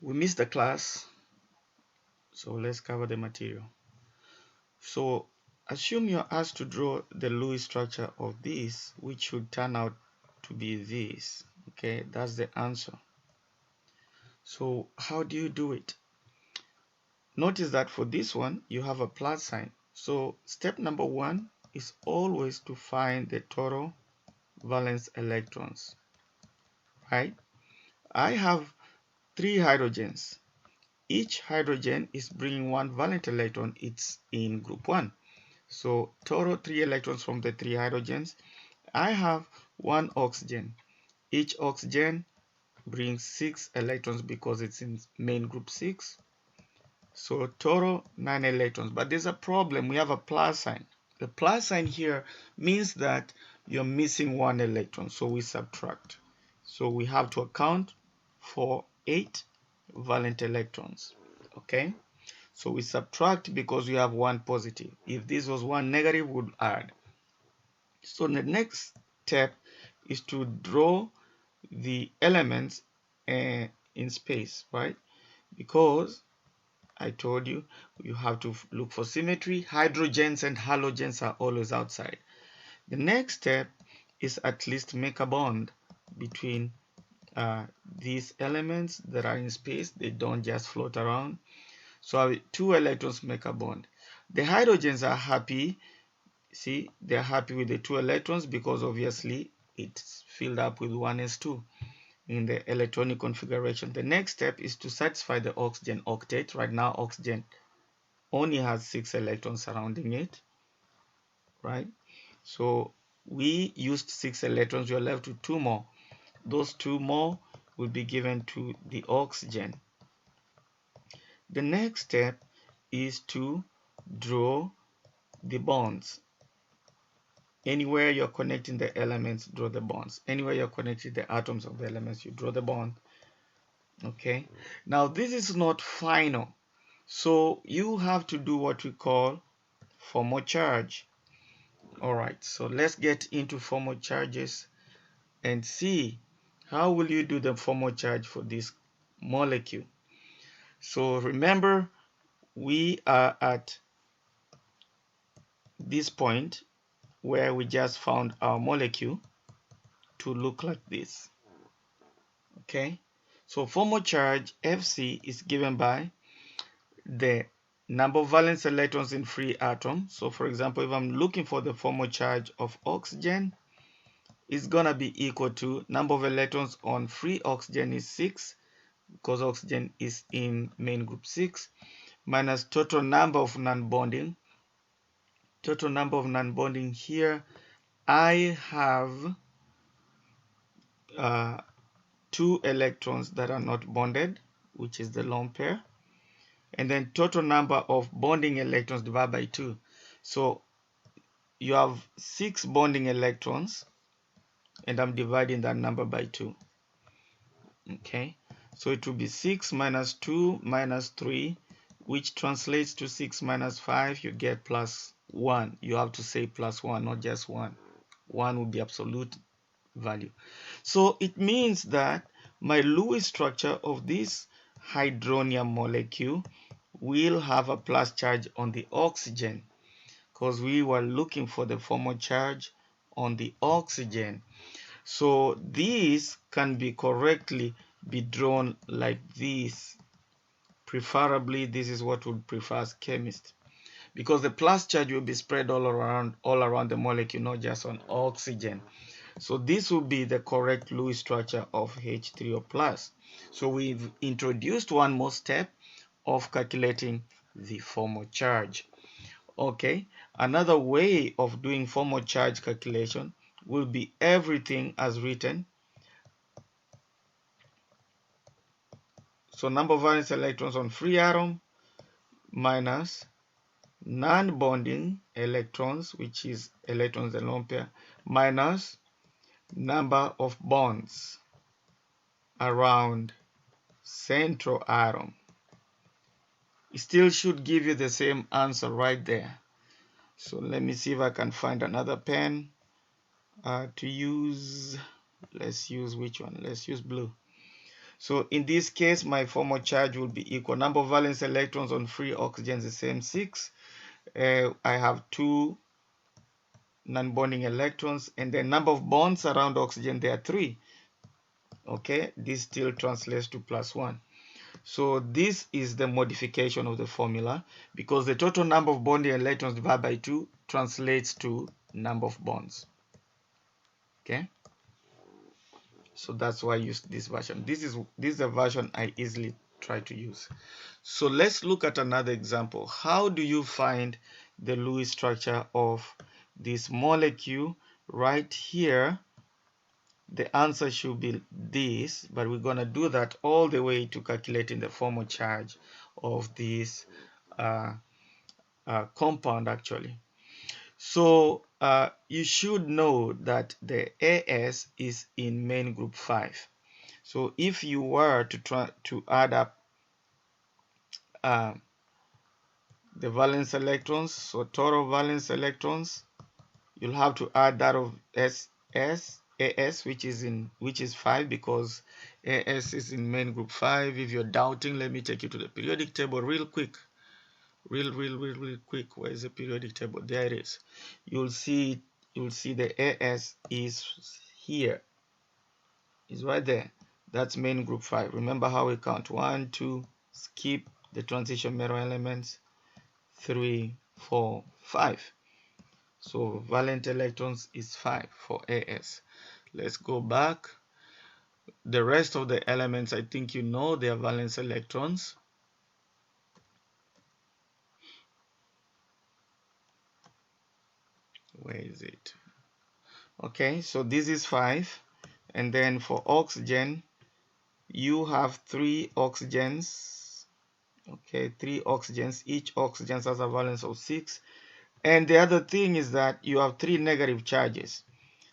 We missed the class, so let's cover the material. So assume you're asked to draw the Lewis structure of this, which should turn out to be this. Okay, that's the answer. So how do you do it? Notice that for this one, you have a plus sign. So step number one is always to find the total valence electrons, right? I have 3 hydrogens. Each hydrogen is bringing 1 valent electron. It's in group 1. So total 3 electrons from the 3 hydrogens. I have 1 oxygen. Each oxygen brings 6 electrons because it's in main group 6. So total 9 electrons. But there's a problem. We have a plus sign. The plus sign here means that you're missing 1 electron. So we subtract. So we have to account for 8 valent electrons. Okay? So we subtract because we have 1 positive. If this was 1 negative, we would add. So the next step is to draw the elements in space, right? Because I told you, you have to look for symmetry. Hydrogens and halogens are always outside. The next step is at least make a bond between these elements that are in space. They don't just float around. So 2 electrons make a bond. The hydrogens are happy. See, they're happy with the 2 electrons because obviously it's filled up with 1s2 in the electronic configuration. The next step is to satisfy the oxygen octet. Right now, oxygen only has 6 electrons surrounding it, right? So we used 6 electrons. We are left with 2 more. Those 2 more will be given to the oxygen. The next step is to draw the bonds. Anywhere you're connecting the elements, draw the bonds. Anywhere you're connecting the atoms of the elements, you draw the bond. Okay. Now this is not final. So you have to do what we call formal charge. Alright, so let's get into formal charges and see how will you do the formal charge for this molecule. So remember, we are at this point where we just found our molecule to look like this. Okay, so formal charge Fc is given by the number of valence electrons in free atom. So for example, if I'm looking for the formal charge of oxygen, it's gonna be equal to number of electrons on free oxygen is 6 because oxygen is in main group 6 minus total number of non-bonding. Total number of non-bonding here, I have 2 electrons that are not bonded, which is the lone pair, and then total number of bonding electrons divided by 2. So you have 6 bonding electrons, and I'm dividing that number by 2. Okay, so it will be 6 minus 2 minus 3, which translates to 6 minus 5. You get plus 1. You have to say plus 1, not just 1. 1 will be absolute value. So it means that my Lewis structure of this hydronium molecule will have a plus charge on the oxygen because we were looking for the formal charge on the oxygen. So this can be correctly be drawn like this. Preferably, this is what would prefer as chemist, because the plus charge will be spread all around the molecule, not just on oxygen. So this will be the correct Lewis structure of H3O plus. So we've introduced one more step of calculating the formal charge. Okay, another way of doing formal charge calculation will be everything as written. So number of valence electrons on free atom minus non-bonding electrons, which is electrons and lone pair, minus number of bonds around central atom. It still should give you the same answer right there. So let me see if I can find another pen to use. Let's use which one? Let's use blue. So in this case, my formal charge will be equal. Number of valence electrons on free oxygen is the same 6. I have 2 non-bonding electrons, and the number of bonds around oxygen, there are 3. Okay, this still translates to +1. So this is the modification of the formula, because the total number of bonding electrons divided by 2 translates to number of bonds. Okay, so that's why I used this version. This is a version I easily try to use. So let's look at another example. How do you find the Lewis structure of this molecule? Right here, the answer should be this, but we're going to do that all the way to calculating the formal charge of this compound actually. So you should know that the AS is in main group 5. So if you were to try to add up the valence electrons, so total valence electrons, you'll have to add that of AS, which is 5, because AS is in main group 5. If you're doubting, let me take you to the periodic table real quick. Real quick. Where is the periodic table? There it is. You'll see the AS is here. It's right there. That's main group 5. Remember how we count: 1, 2, skip the transition metal elements, 3, 4, 5. So valent electrons is 5 for AS. Let's go back. The rest of the elements, I think you know their valence electrons. Where is it? Okay, so this is 5. And then for oxygen, you have 3 oxygens. Okay, 3 oxygens. Each oxygen has a valence of 6. And the other thing is that you have 3 negative charges.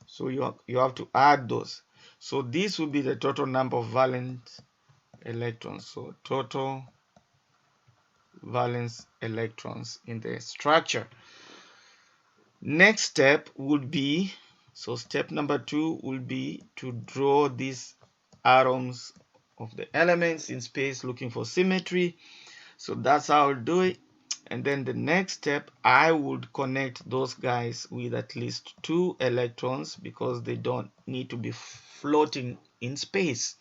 So you have to add those. So this will be the total number of valence electrons. So total valence electrons in the structure. Next step would be, so step number 2 will be to draw these atoms of the elements in space looking for symmetry. So that's how I'll do it. And then the next step, I would connect those guys with at least 2 electrons, because they don't need to be floating in space.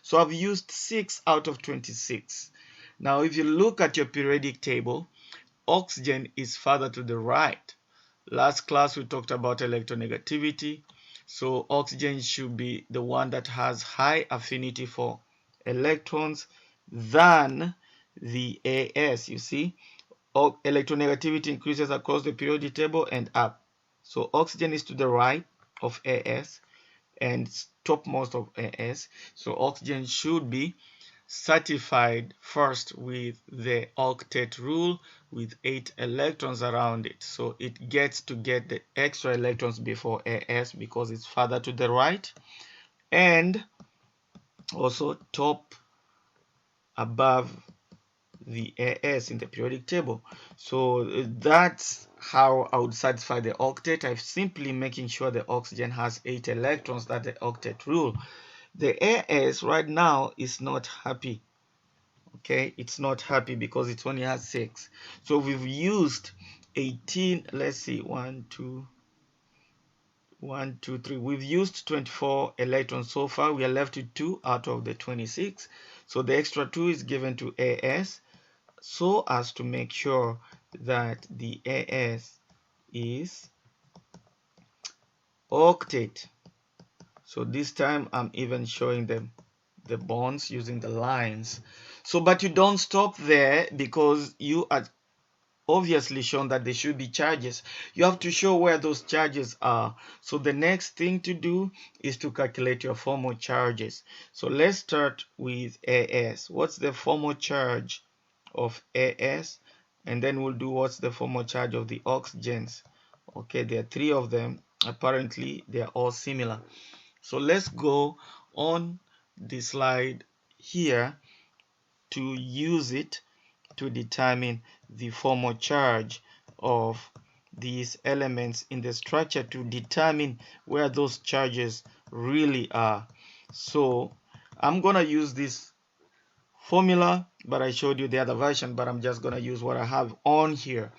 So I've used 6 out of 26. Now if you look at your periodic table, oxygen is further to the right. Last class we talked about electronegativity. So oxygen should be the one that has high affinity for electrons than the AS. You see, electronegativity increases across the periodic table and up. So oxygen is to the right of AS and topmost of AS. So oxygen should be certified first with the octet rule with 8 electrons around it. So it gets to get the extra electrons before AS because it's further to the right, and also top above the AS in the periodic table. So that's how I would satisfy the octet. I'm simply making sure the oxygen has 8 electrons. That's the octet rule. The AS right now is not happy. Okay, it's not happy because it only has 6. So we've used 18. Let's see, 1, 2, 3. We've used 24 electrons so far. We are left with 2 out of the 26. So the extra 2 is given to AS, so as to make sure that the AS is octet. So this time I'm even showing them the bonds using the lines. So but you don't stop there, because you are obviously shown that there should be charges. You have to show where those charges are. So the next thing to do is to calculate your formal charges. So let's start with AS. What's the formal charge of AS? And then we'll do what's the formal charge of the oxygens. Okay, there are 3 of them. Apparently they are all similar. So let's go on the slide here to use it to determine the formal charge of these elements in the structure, to determine where those charges really are. So I'm gonna use this formula, but I showed you the other version, but I'm just gonna use what I have on here.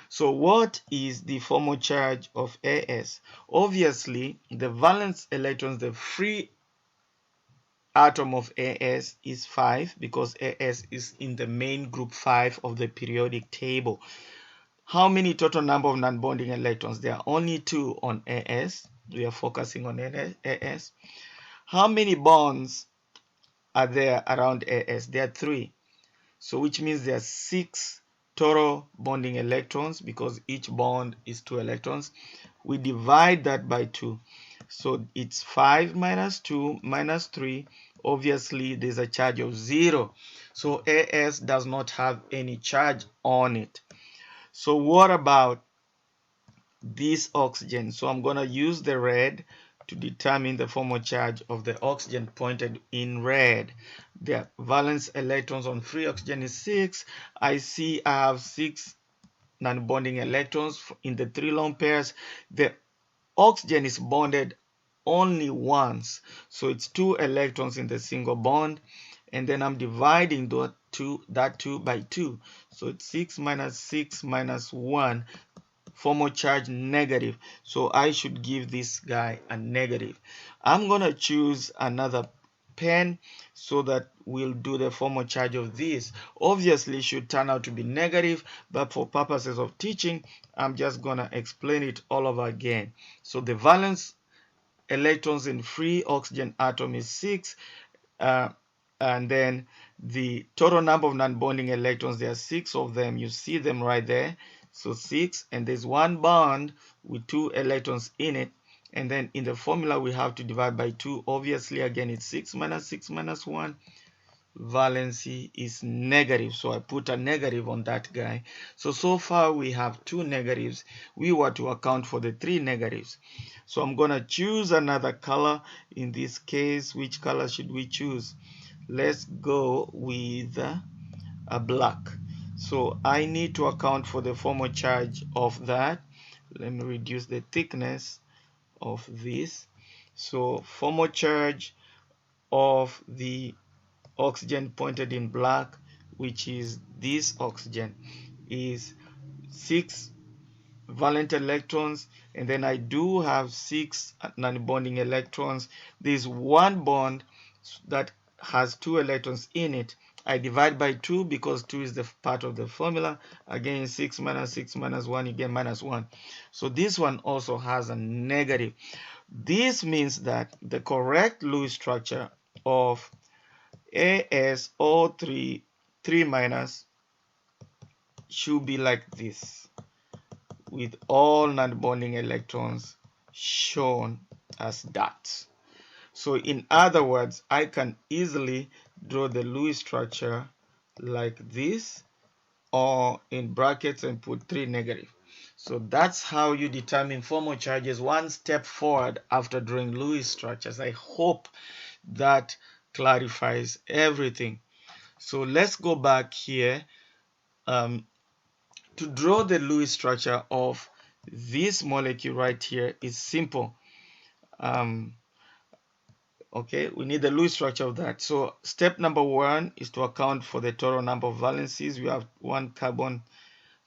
So what is the formal charge of As? Obviously, the valence electrons, the free atom of As is 5 because As is in the main group 5 of the periodic table. How many total number of non-bonding electrons? There are only 2 on As. We are focusing on As. How many bonds are there around As? There are 3. So which means there are 6 total bonding electrons because each bond is 2 electrons. We divide that by 2. So it's 5 minus 2 minus 3. Obviously, there's a charge of 0. So As does not have any charge on it. So what about this oxygen? So I'm going to use the red to determine the formal charge of the oxygen pointed in red. The valence electrons on free oxygen is 6. I see I have 6 non-bonding electrons in the 3 lone pairs. The oxygen is bonded only once, so it's 2 electrons in the single bond, and then I'm dividing that 2 by 2, so it's 6 minus 1, formal charge negative, so I should give this guy a negative. I'm gonna choose another pen so that we'll do the formal charge of this. Obviously it should turn out to be negative, but for purposes of teaching I'm just gonna explain it all over again. So the valence electrons in free oxygen atom is 6, and then the total number of non-bonding electrons, there are 6 of them. You see them right there. So 6, and there's one bond with 2 electrons in it, and then in the formula we have to divide by 2. Obviously again it's 6 minus 1. Valency is negative, so I put a negative on that guy. So far we have 2 negatives. We were to account for the 3 negatives, so I'm gonna choose another color. In this case, which color should we choose? Let's go with a black. So I need to account for the formal charge of that. Let me reduce the thickness of this. So formal charge of the oxygen pointed in black, which is this oxygen, is 6 valent electrons, and then I do have 6 non-bonding electrons. There's one bond that has 2 electrons in it. I divide by 2 because 2 is the part of the formula. Again, 6 minus 1, you get minus 1. So this one also has a negative. This means that the correct Lewis structure of ASO3 3 minus should be like this, with all non-bonding electrons shown as dots. So in other words, I can easily draw the Lewis structure like this, or in brackets and put 3 negative. So that's how you determine formal charges, one step forward after drawing Lewis structures. I hope that clarifies everything. So let's go back here. To draw the Lewis structure of this molecule right here is simple. Okay, we need the Lewis structure of that. So step number 1 is to account for the total number of valencies. We have 1 carbon,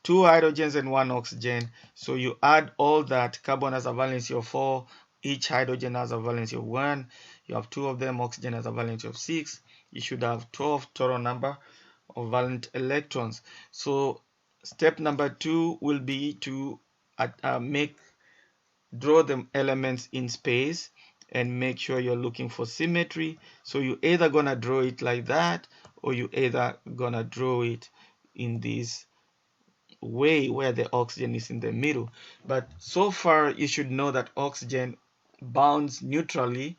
2 hydrogens, and 1 oxygen. So you add all that. Carbon has a valency of 4. Each hydrogen has a valency of 1. You have 2 of them. Oxygen has a valency of 6. You should have 12 total number of valent electrons. So step number 2 will be to draw the elements in space and make sure you're looking for symmetry. So you either gonna draw it like that, or you either gonna draw it in this way where the oxygen is in the middle. But so far you should know that oxygen bonds neutrally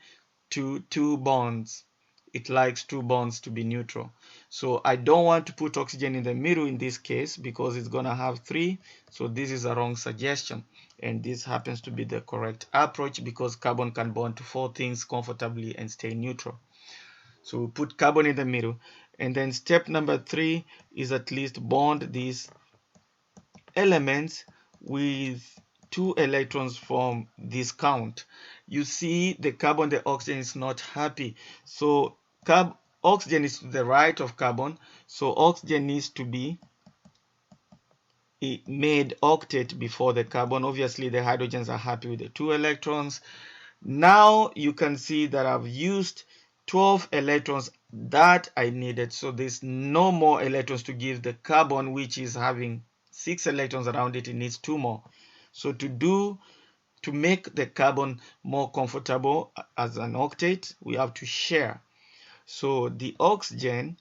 to 2 bonds. It likes 2 bonds to be neutral. So I don't want to put oxygen in the middle in this case because it's gonna have 3. So this is a wrong suggestion, and this happens to be the correct approach because carbon can bond to 4 things comfortably and stay neutral. So we put carbon in the middle, and then step number 3 is at least bond these elements with 2 electrons from this count. You see the carbon, the oxygen is not happy, so oxygen is to the right of carbon, so oxygen needs to be made octet before the carbon. Obviously the hydrogens are happy with the 2 electrons. Now you can see that I've used 12 electrons that I needed, so there's no more electrons to give the carbon, which is having 6 electrons around it. It needs 2 more. So to make the carbon more comfortable as an octet, we have to share. So the oxygen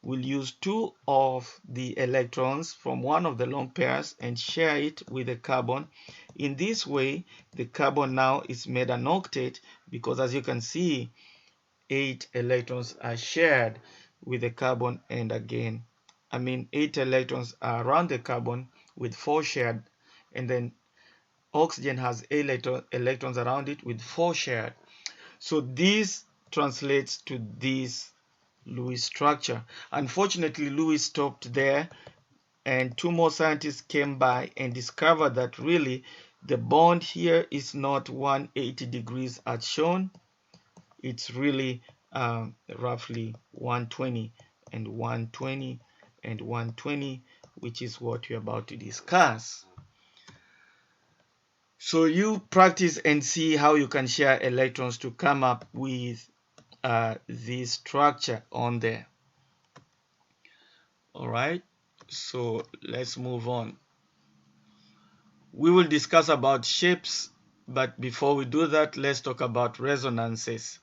will use 2 of the electrons from one of the lone pairs and share it with the carbon. In this way, the carbon now is made an octet, because as you can see, 8 electrons are shared with the carbon, and again, 8 electrons are around the carbon with 4 shared, and then oxygen has 8 electrons around it with 4 shared. So this translates to this Lewis structure. Unfortunately, Lewis stopped there, and 2 more scientists came by and discovered that really the bond here is not 180 degrees as shown. It's really roughly 120 and 120 and 120, which is what we're about to discuss. So you practice and see how you can share electrons to come up with this structure on there. All right, so let's move on. We will discuss about shapes, but before we do that, let's talk about resonances.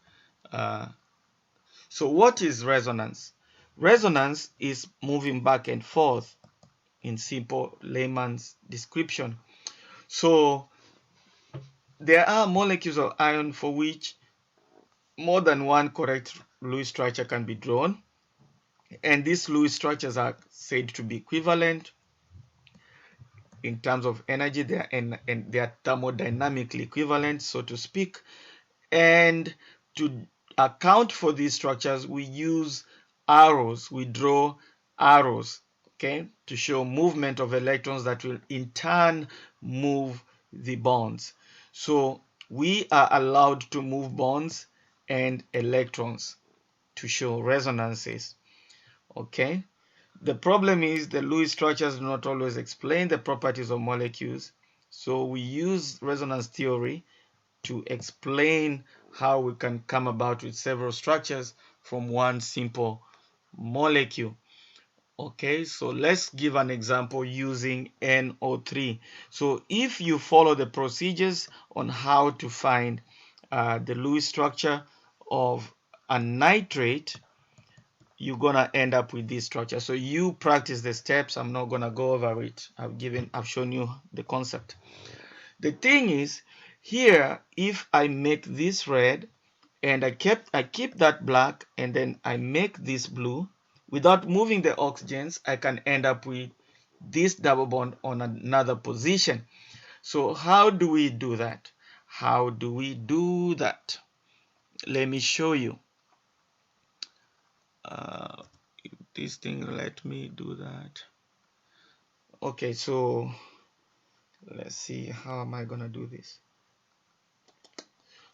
So what is resonance? Resonance is moving back and forth in simple layman's description. So there are molecules of iron for which more than one correct Lewis structure can be drawn, and these Lewis structures are said to be equivalent in terms of energy. They are thermodynamically equivalent, so to speak. And to account for these structures, we use arrows. We draw arrows, okay, to show movement of electrons that will in turn move the bonds. So we are allowed to move bonds and electrons to show resonances, okay. The problem is the Lewis structures do not always explain the properties of molecules, so we use resonance theory to explain how we can come about with several structures from one simple molecule. Okay, so let's give an example using NO3. So if you follow the procedures on how to find the Lewis structure of a nitrate, you're gonna end up with this structure. So you practice the steps. I'm not gonna go over it. I've shown you the concept. The thing is, here, if I make this red and I keep that black and then I make this blue, without moving the oxygens, I can end up with this double bond on another position. So how do we do that? How do we do that? Let me show you. This thing let me do that. Okay, so let's see, how am I gonna do this?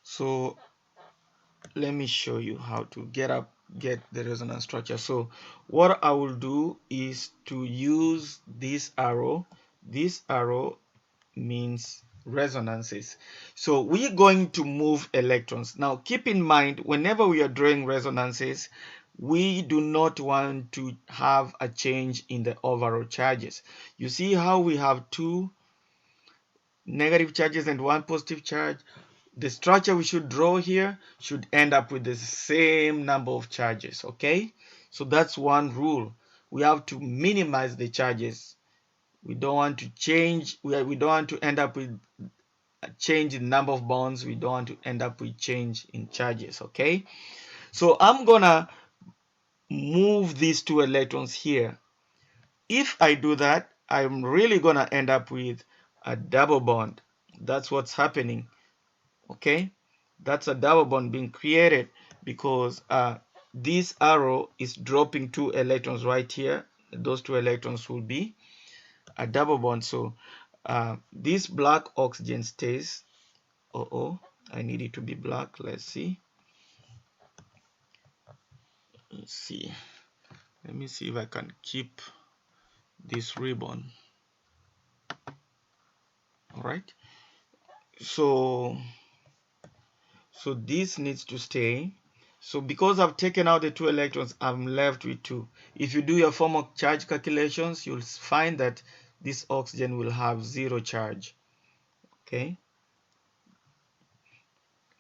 So let me show you how to get the resonance structure. So what I will do is to use this arrow. This arrow means resonances. So we're going to move electrons. Now keep in mind, whenever we are drawing resonances, we do not want to have a change in the overall charges. You see how we have 2 negative charges and 1 positive charge? The structure we should draw here should end up with the same number of charges, okay? So that's one rule. We have to minimize the charges. We don't want to change, we don't want to end up with a change in number of bonds. We don't want to end up with change in charges, okay? So I'm gonna move these 2 electrons here. If I do that, I'm really gonna end up with a double bond. That's what's happening, okay? That's a double bond being created because this arrow is dropping 2 electrons right here. Those 2 electrons will be a double bond. So this black oxygen stays. I need it to be black. Let's see. let's see. Let me see if I can keep this ribbon. All right. So this needs to stay. So because I've taken out the 2 electrons, I'm left with 2. If you do your formal charge calculations, you'll find that this oxygen will have 0 charge. Okay.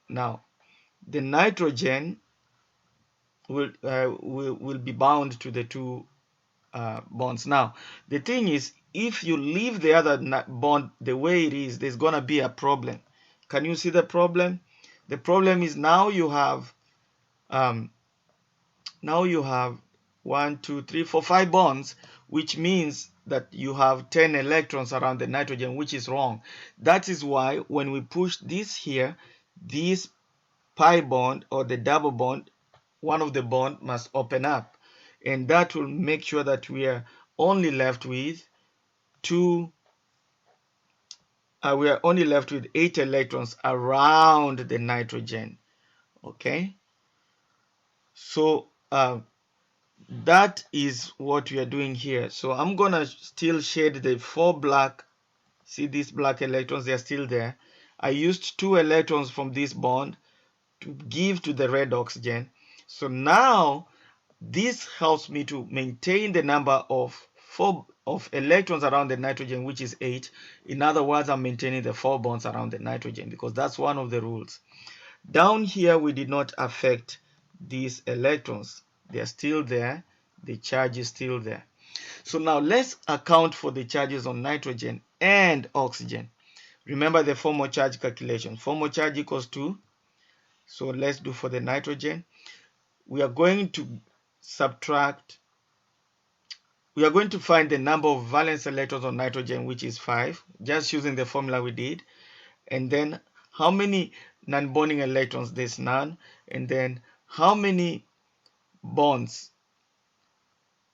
Now, the nitrogen will be bound to the 2 bonds. Now, the thing is, if you leave the other bond the way it is, there's gonna be a problem. Can you see the problem? The problem is now you have 1, 2, 3, 4, 5 bonds, which means that you have 10 electrons around the nitrogen, which is wrong. That is why when we push this here, this pi bond or the double bond, one of the bond must open up, and that will make sure that we are only left with 8 electrons around the nitrogen. Okay, so that is what we are doing here. So I'm gonna still shade the 4 black. See these black electrons, they are still there. I used 2 electrons from this bond to give to the red oxygen. So now this helps me to maintain the number of electrons around the nitrogen, which is 8. In other words, I'm maintaining the 4 bonds around the nitrogen because that's one of the rules. Down here, we did not affect these electrons. They are still there. The charge is still there. So now let's account for the charges on nitrogen and oxygen. Remember the formal charge calculation. Formal charge equals 2. So let's do for the nitrogen. We are going to find the number of valence electrons on nitrogen, which is 5, just using the formula we did. And then how many non-bonding electrons? There's none. And then how many bonds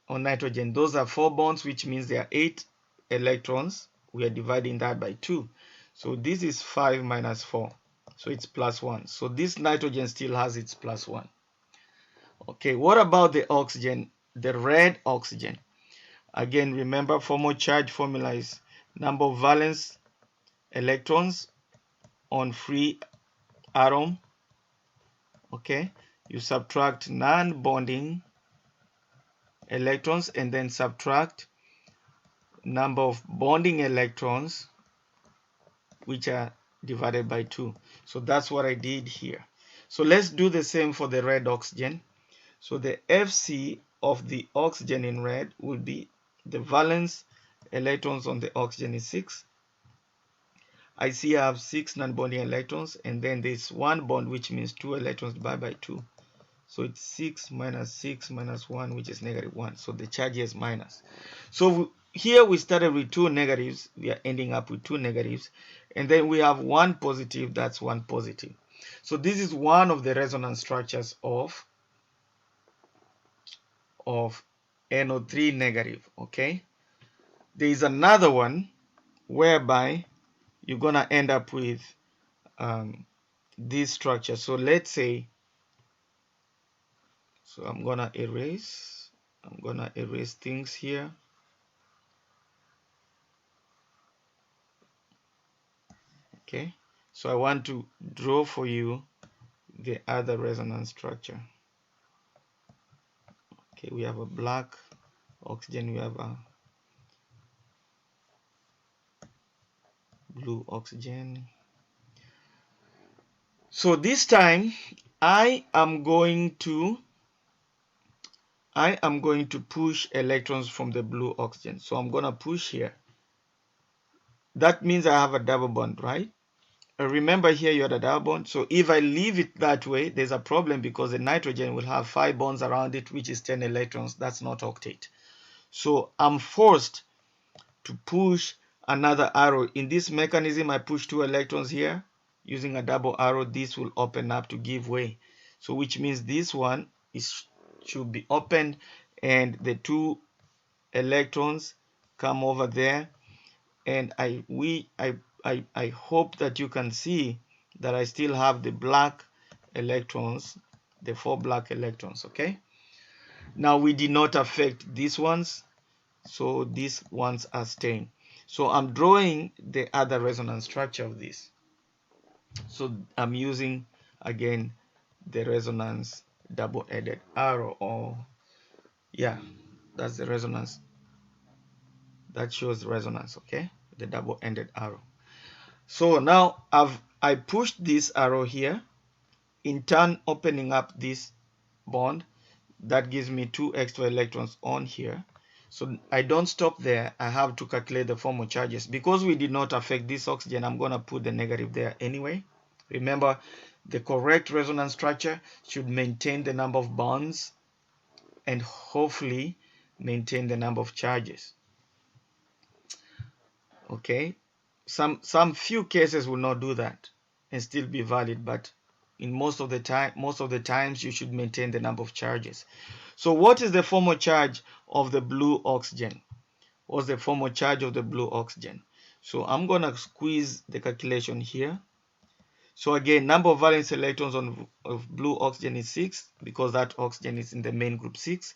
on nitrogen? Those are 4 bonds, which means there are 8 electrons. We are dividing that by 2. So this is 5 minus 4. So it's plus 1. So this nitrogen still has its plus 1. Okay, what about the oxygen, the red oxygen? Again, remember formal charge formula is number of valence electrons on free atom. Okay, you subtract non-bonding electrons and then subtract number of bonding electrons, which are divided by 2. So that's what I did here. So let's do the same for the red oxygen. So the FC of the oxygen in red will be the valence electrons on the oxygen is 6. I see I have 6 non-bonding electrons, and then there's 1 bond, which means 2 electrons divided by 2. So it's 6 minus 1, which is -1. So the charge is minus. So here we started with 2 negatives. We are ending up with 2 negatives. And then we have 1 positive. That's 1 positive. So this is one of the resonance structures of NO3 negative. Okay. There is another one whereby you're going to end up with this structure. So let's say, so I'm going to erase things here. Okay, so I want to draw for you the other resonance structure. Okay, we have a black oxygen, we have a blue oxygen. So this time I am going to push electrons from the blue oxygen. So I'm going to push here. That means I have a double bond, right? Remember here you had a double bond. So if I leave it that way, there's a problem because the nitrogen will have 5 bonds around it, which is 10 electrons. That's not octet. So I'm forced to push another arrow. In this mechanism, I push 2 electrons here. Using a double arrow, this will open up to give way. So which means this one should be opened, and the 2 electrons come over there. And I hope that you can see that I still have the black electrons, the 4 black electrons. Okay, Now we did not affect these ones, so these ones are staying. So I'm drawing the other resonance structure of this. So I'm using again the resonance double-headed arrow, or yeah, that's the resonance that shows resonance, okay, the double-ended arrow. So now I pushed this arrow here, in turn opening up this bond. That gives me 2 extra electrons on here. So I don't stop there. I have to calculate the formal charges. Because we did not affect this oxygen, I'm going to put the negative there anyway. Remember, the correct resonance structure should maintain the number of bonds and hopefully maintain the number of charges. Okay, some few cases will not do that and still be valid, but in most of the times you should maintain the number of charges. So what is the formal charge of the blue oxygen? What's the formal charge of the blue oxygen? So I'm gonna squeeze the calculation here. So again, number of valence electrons of blue oxygen is 6, because that oxygen is in the main group 6.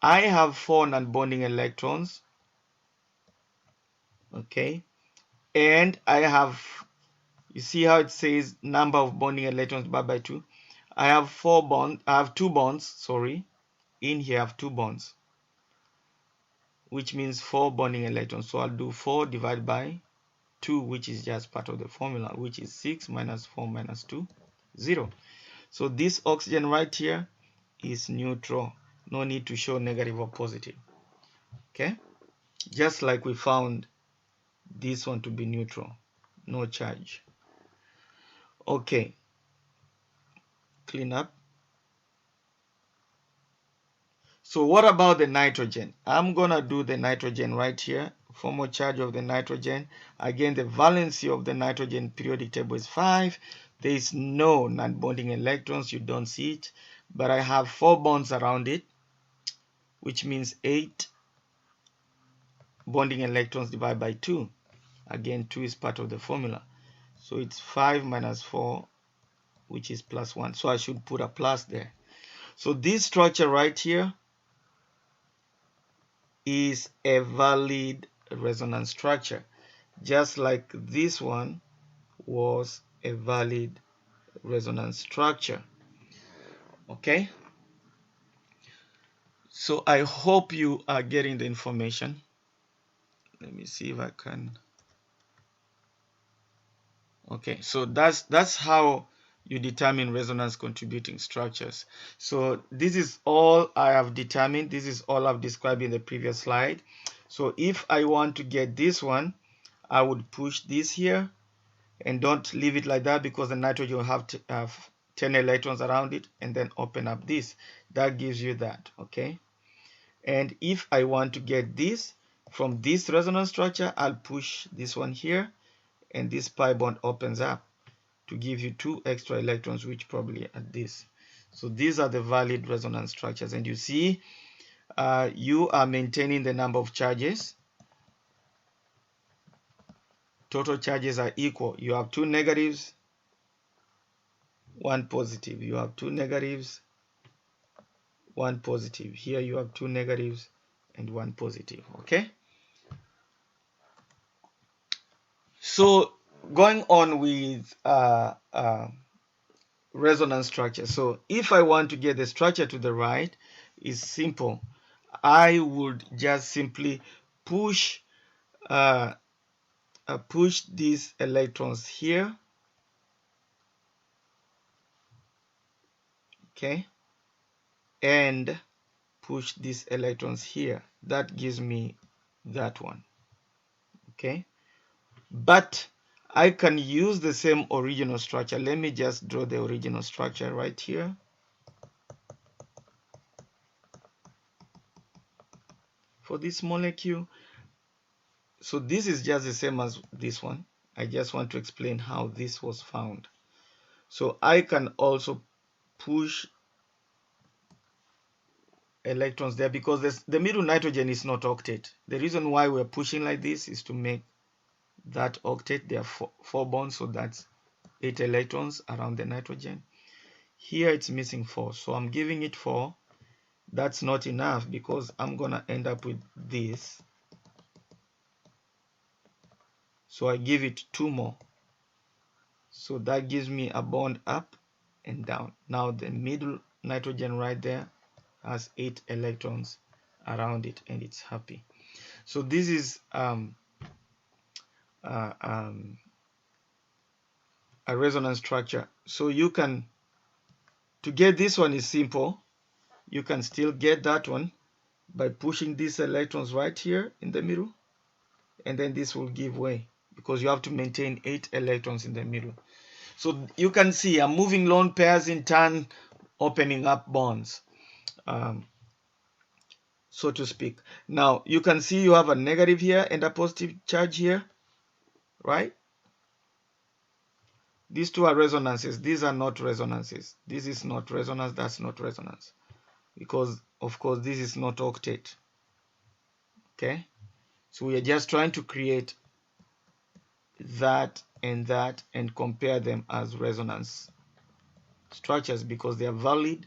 I have 4 non-bonding electrons, okay, and I have, you see how it says number of bonding electrons divided by 2. I have 2 bonds, sorry. In here I have 2 bonds, which means 4 bonding electrons. So I'll do 4 divided by 2, which is just part of the formula, which is 6 minus 4 minus 2, 0. So this oxygen right here is neutral. No need to show negative or positive. Okay? Just like we found this one to be neutral. No charge. Okay. Clean up. So what about the nitrogen? I'm gonna do the nitrogen right here. Formal charge of the nitrogen. Again, the valency of the nitrogen periodic table is 5. There is no non-bonding electrons. You don't see it. But I have 4 bonds around it, which means 8 bonding electrons divided by 2. Again, 2 is part of the formula. So it's 5 minus 4, which is plus 1. So I should put a plus there. So this structure right here is a valid resonance structure, just like this one was a valid resonance structure. Okay, so I hope you are getting the information. Let me see if I can. Okay, so that's how you determine resonance contributing structures. So this is all I have determined. This is all I've described in the previous slide. So if I want to get this one, I would push this here, and don't leave it like that, because the nitrogen will have to have 10 electrons around it, and then open up this. That gives you that, okay? And if I want to get this from this resonance structure, I'll push this one here, and this pi bond opens up to give you 2 extra electrons, which probably are this. So these are the valid resonance structures, and you see you are maintaining the number of charges. Total charges are equal. You have 2 negatives, 1 positive. You have 2 negatives, 1 positive. Here you have 2 negatives and 1 positive. Okay, so going on with resonance structure. So if I want to get the structure to the right, it's simple. I would just simply push these electrons here, okay, and push these electrons here. That gives me that one, okay. But I can use the same original structure. Let me just draw the original structure right here. For this molecule, so this is just the same as this one. I just want to explain how this was found. So I can also push electrons there, because the middle nitrogen is not octet. The reason why we're pushing like this is to make that octet. There are 4 bonds, so that's 8 electrons around the nitrogen. Here it's missing 4, so I'm giving it 4. that's not enough because I'm gonna end up with this. So I give it 2 more. So that gives me a bond up and down. Now the middle nitrogen right there has 8 electrons around it and it's happy. So this is a resonance structure. So you can, to get this one is simple. You can still get that one by pushing these electrons right here in the middle, and then this will give way because you have to maintain 8 electrons in the middle. So you can see I'm moving lone pairs in turn, opening up bonds, so to speak. Now you can see you have a negative here and a positive charge here, right? These two are resonances. These are not resonances. This is not resonance. That's not resonance. Because, of course, this is not octet. Okay? So we are just trying to create that and compare them as resonance structures because they are valid.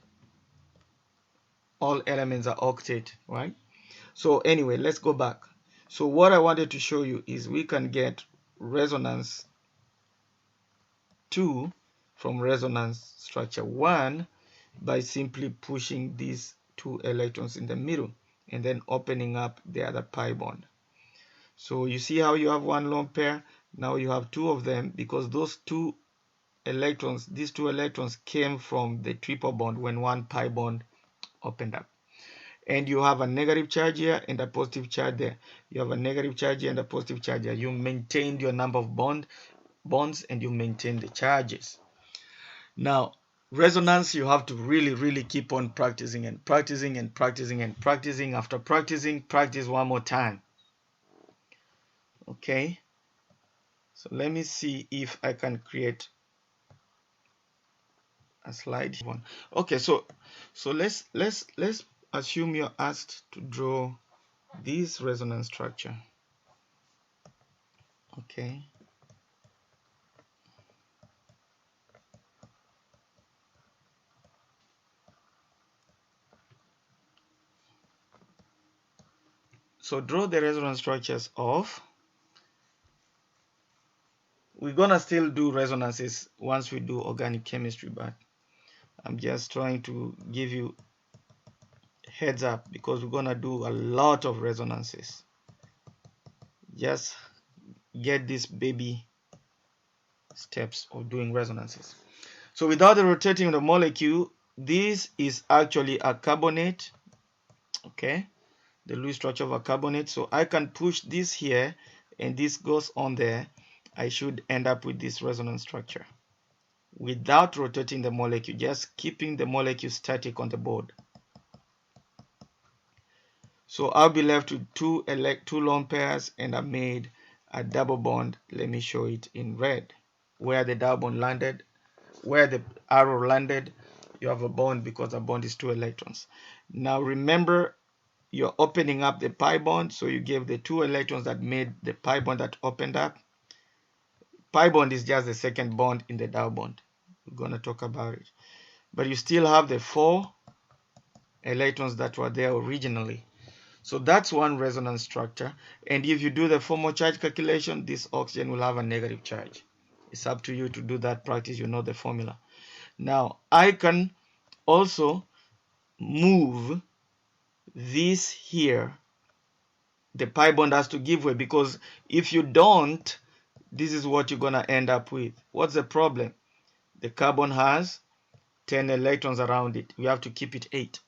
All elements are octet, right? So anyway, let's go back. So what I wanted to show you is we can get resonance 2 from resonance structure 1 by simply pushing these 2 electrons in the middle and then opening up the other pi bond. So you see how you have one lone pair, now you have 2 of them because those 2 electrons, these 2 electrons came from the triple bond when one pi bond opened up. And you have a negative charge here and a positive charge there. You have a negative charge here and a positive charge here. You maintained your number of bonds and you maintain the charges. Now, resonance, you have to really keep on practicing and practicing and practicing and practicing. After practicing, practice one more time. Okay, so let me see if I can create a slide one. Okay, so let's assume you're asked to draw this resonance structure. Okay, so draw the resonance structures of, we're gonna still do resonances once we do organic chemistry, but I'm just trying to give you heads up because we're gonna do a lot of resonances. Just get these baby steps of doing resonances. So without the rotating of the molecule, this is actually a carbonate. Okay, the Lewis structure of a carbonate. So I can push this here and this goes on there. I should end up with this resonance structure without rotating the molecule, just keeping the molecule static on the board. So I'll be left with two lone pairs, and I made a double bond. Let me show it in red. Where the double bond landed, where the arrow landed, you have a bond because a bond is 2 electrons. Now remember, you're opening up the pi bond, so you gave the 2 electrons that made the pi bond that opened up. Pi bond is just the second bond in the double bond. We're going to talk about it. But you still have the 4 electrons that were there originally. So that's one resonance structure. And if you do the formal charge calculation, this oxygen will have a negative charge. It's up to you to do that practice. You know the formula. Now, I can also move this here. The pi bond has to give way because if you don't, this is what you're going to end up with. What's the problem? The carbon has 10 electrons around it. We have to keep it 8.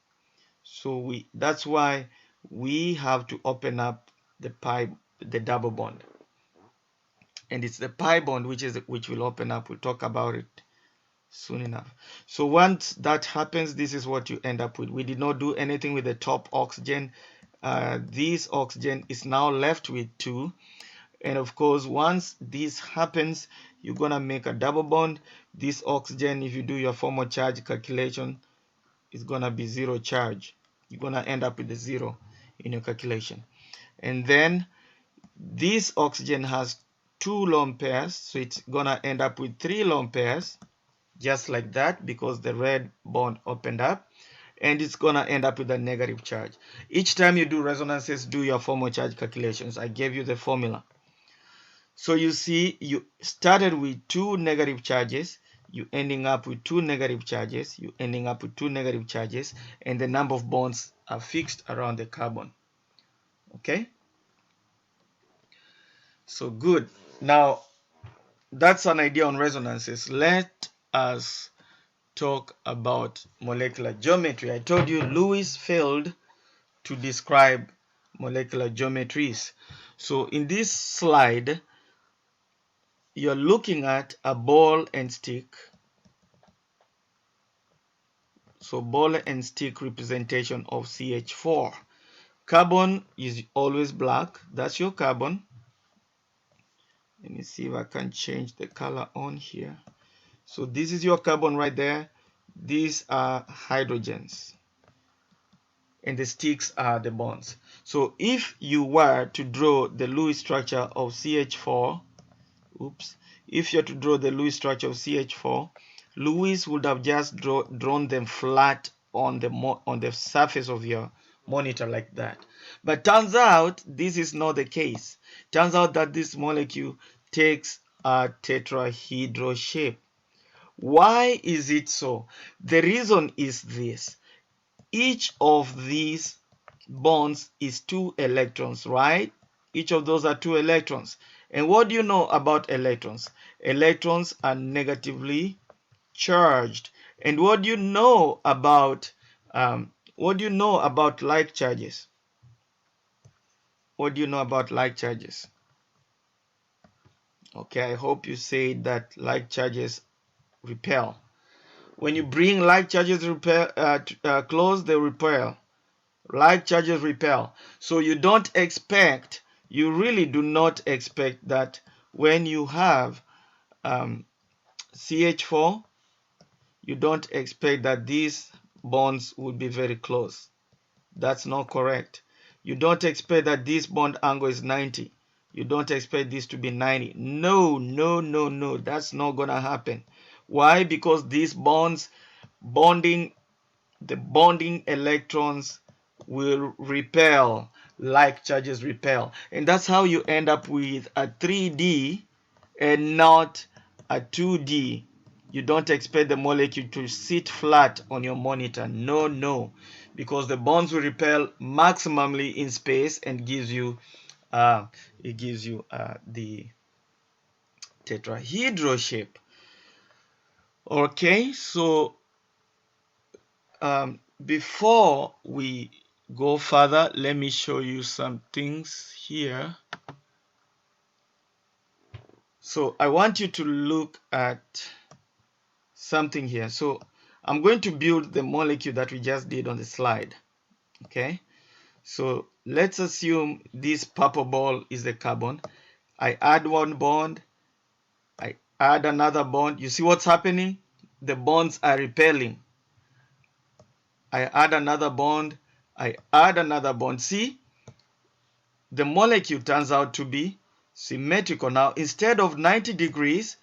So that's why we have to open up the double bond. And it's the pi bond which will open up. We'll talk about it soon enough. So once that happens, this is what you end up with. We did not do anything with the top oxygen. This oxygen is now left with 2. And of course, once this happens, you're going to make a double bond. This oxygen, if you do your formal charge calculation, is going to be 0 charge. You're going to end up with a 0 in your calculation. And then this oxygen has 2 lone pairs, so it's going to end up with 3 lone pairs, just like that, because the red bond opened up. and it's gonna end up with a negative charge. Each time you do resonances, do your formal charge calculations. I gave you the formula. So you see, you started with 2 negative charges, you ending up with 2 negative charges, you ending up with 2 negative charges, and the number of bonds are fixed around the carbon. Okay? So good. Now, that's an idea on resonances. Let us talk about molecular geometry. I told you Lewis failed to describe molecular geometries. So in this slide, you're looking at a ball and stick. So ball and stick representation of CH4. Carbon is always black. That's your carbon. Let me see if I can change the color on here. So this is your carbon right there. These are hydrogens. And the sticks are the bonds. So if you were to draw the Lewis structure of CH4, if you're to draw the Lewis structure of CH4, Lewis would have just drawn them flat on the surface of your monitor like that. But turns out this is not the case. Turns out that this molecule takes a tetrahedral shape. Why is it so? The reason is this. Each of these bonds is 2 electrons, right? Each of those are 2 electrons. And what do you know about electrons? Electrons are negatively charged. And what do you know about like charges? What do you know about like charges? Okay, I hope you say that like charges repel. When you bring like charges close, they repel. Like charges repel. So you really do not expect that when you have CH4, you don't expect that these bonds would be very close. That's not correct. You don't expect that this bond angle is 90. You don't expect this to be 90. No, no, no, no. That's not going to happen. Why? Because these bonds, the bonding electrons will repel, like charges repel. And that's how you end up with a 3D and not a 2D. You don't expect the molecule to sit flat on your monitor. No, no. Because the bonds will repel maximally in space and gives you the tetrahedral shape. Okay, so before we go further, let me show you some things here. So I want you to look at something here. So I'm going to build the molecule that we just did on the slide. Okay, so let's assume this purple ball is the carbon. I add one bond, I add another bond. You see what's happening? The bonds are repelling. I add another bond, I add another bond. See, the molecule turns out to be symmetrical. Now, instead of 90 degrees,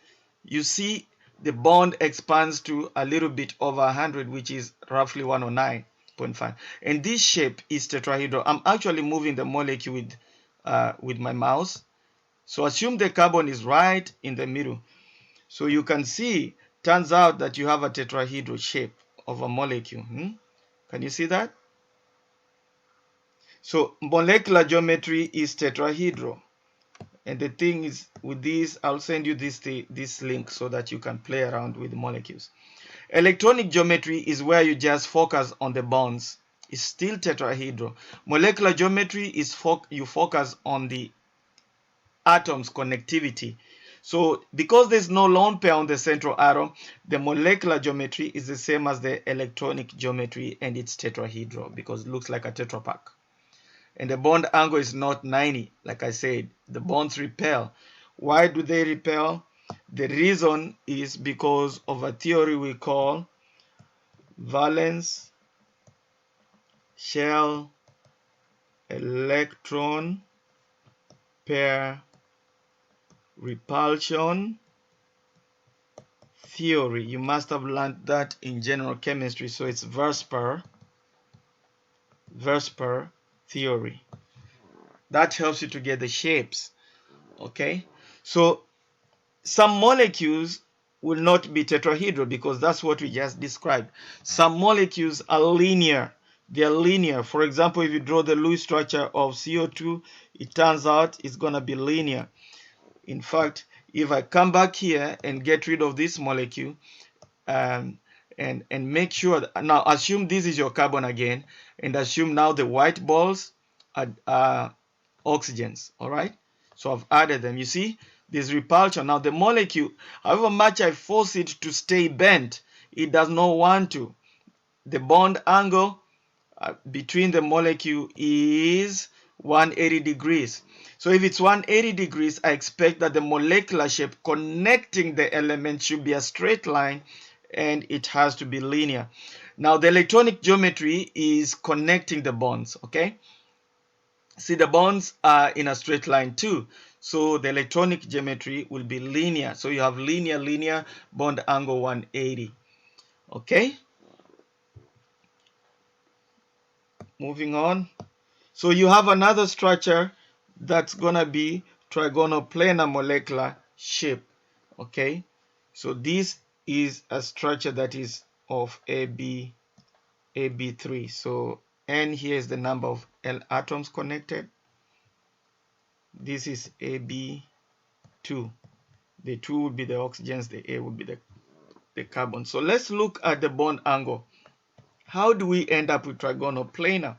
you see the bond expands to a little bit over 100, which is roughly 109.5. And this shape is tetrahedral. I'm actually moving the molecule with my mouse. So assume the carbon is right in the middle. So you can see, turns out that you have a tetrahedral shape of a molecule. Can you see that? So molecular geometry is tetrahedral. And the thing is, with this, I'll send you this link so that you can play around with molecules. Electronic geometry is where you just focus on the bonds. It's still tetrahedral. Molecular geometry is you focus on the atoms' connectivity. So because there's no lone pair on the central atom, the molecular geometry is the same as the electronic geometry, and it's tetrahedral because it looks like a Tetra Pak. And the bond angle is not 90. Like I said, the bonds repel. Why do they repel? The reason is because of a theory we call valence shell electron pair repulsion theory. You must have learned that in general chemistry, so it's VSEPR. Vesper theory. That helps you to get the shapes. Okay, so some molecules will not be tetrahedral because that's what we just described. Some molecules are linear. They are linear. For example, if you draw the Lewis structure of CO2, it turns out it's going to be linear. In fact, if I come back here and get rid of this molecule, and make sure that, now assume this is your carbon again, and assume now the white balls are oxygens. All right, so I've added them. You see this repulsion. Now the molecule, however much I force it to stay bent, it does not want to. The bond angle between the molecule is 180 degrees. So if it's 180 degrees, I expect that the molecular shape connecting the elements should be a straight line, and it has to be linear. Now the electronic geometry is connecting the bonds. Okay, see, the bonds are in a straight line too, so the electronic geometry will be linear. So you have linear bond angle 180. Okay, moving on. So you have another structure that's gonna be trigonoplanar molecular shape. Okay, so this is a structure that is of AB3. So N here is the number of L atoms connected. This is AB2. The 2 would be the oxygens, the A would be the carbon. So let's look at the bond angle. How do we end up with trigonoplanar?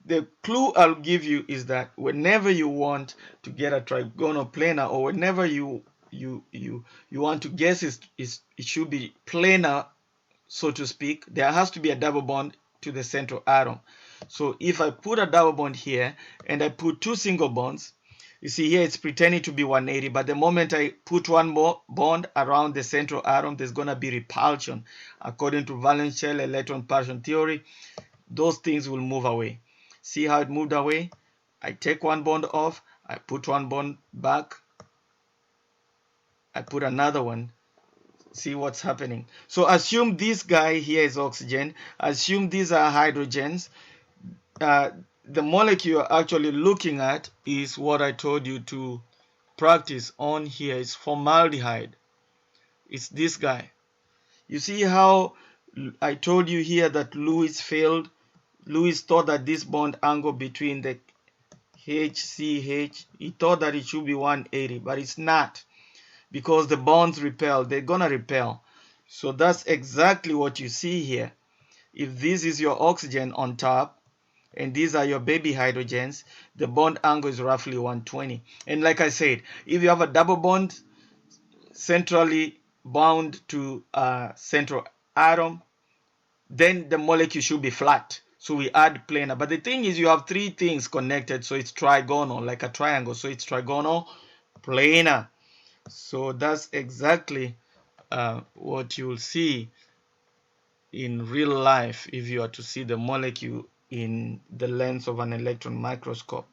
The clue I'll give you is that whenever you want to get a trigonoplanar, or whenever you want to guess it should be planar, so to speak, there has to be a double bond to the central atom. So if I put a double bond here and I put two single bonds, you see here it's pretending to be 180, but the moment I put one more bond around the central atom, there's going to be repulsion. According to valence shell electron partition theory, those things will move away. See how it moved away? I take one bond off, I put one bond back, I put another one. See what's happening. So assume this guy here is oxygen, assume these are hydrogens. The molecule you're actually looking at is what I told you to practice on here. It's formaldehyde. It's this guy. You see how I told you here that Lewis failed? Lewis thought that this bond angle between the HCH, he thought that it should be 180, but it's not, because the bonds repel. They're gonna repel. So that's exactly what you see here. If this is your oxygen on top and these are your baby hydrogens, the bond angle is roughly 120. And like I said, if you have a double bond centrally bound to a central atom, then the molecule should be flat. So we add planar. But the thing is, you have three things connected, so it's trigonal, like a triangle. So it's trigonal planar. So that's exactly what you'll see in real life if you are to see the molecule in the lens of an electron microscope,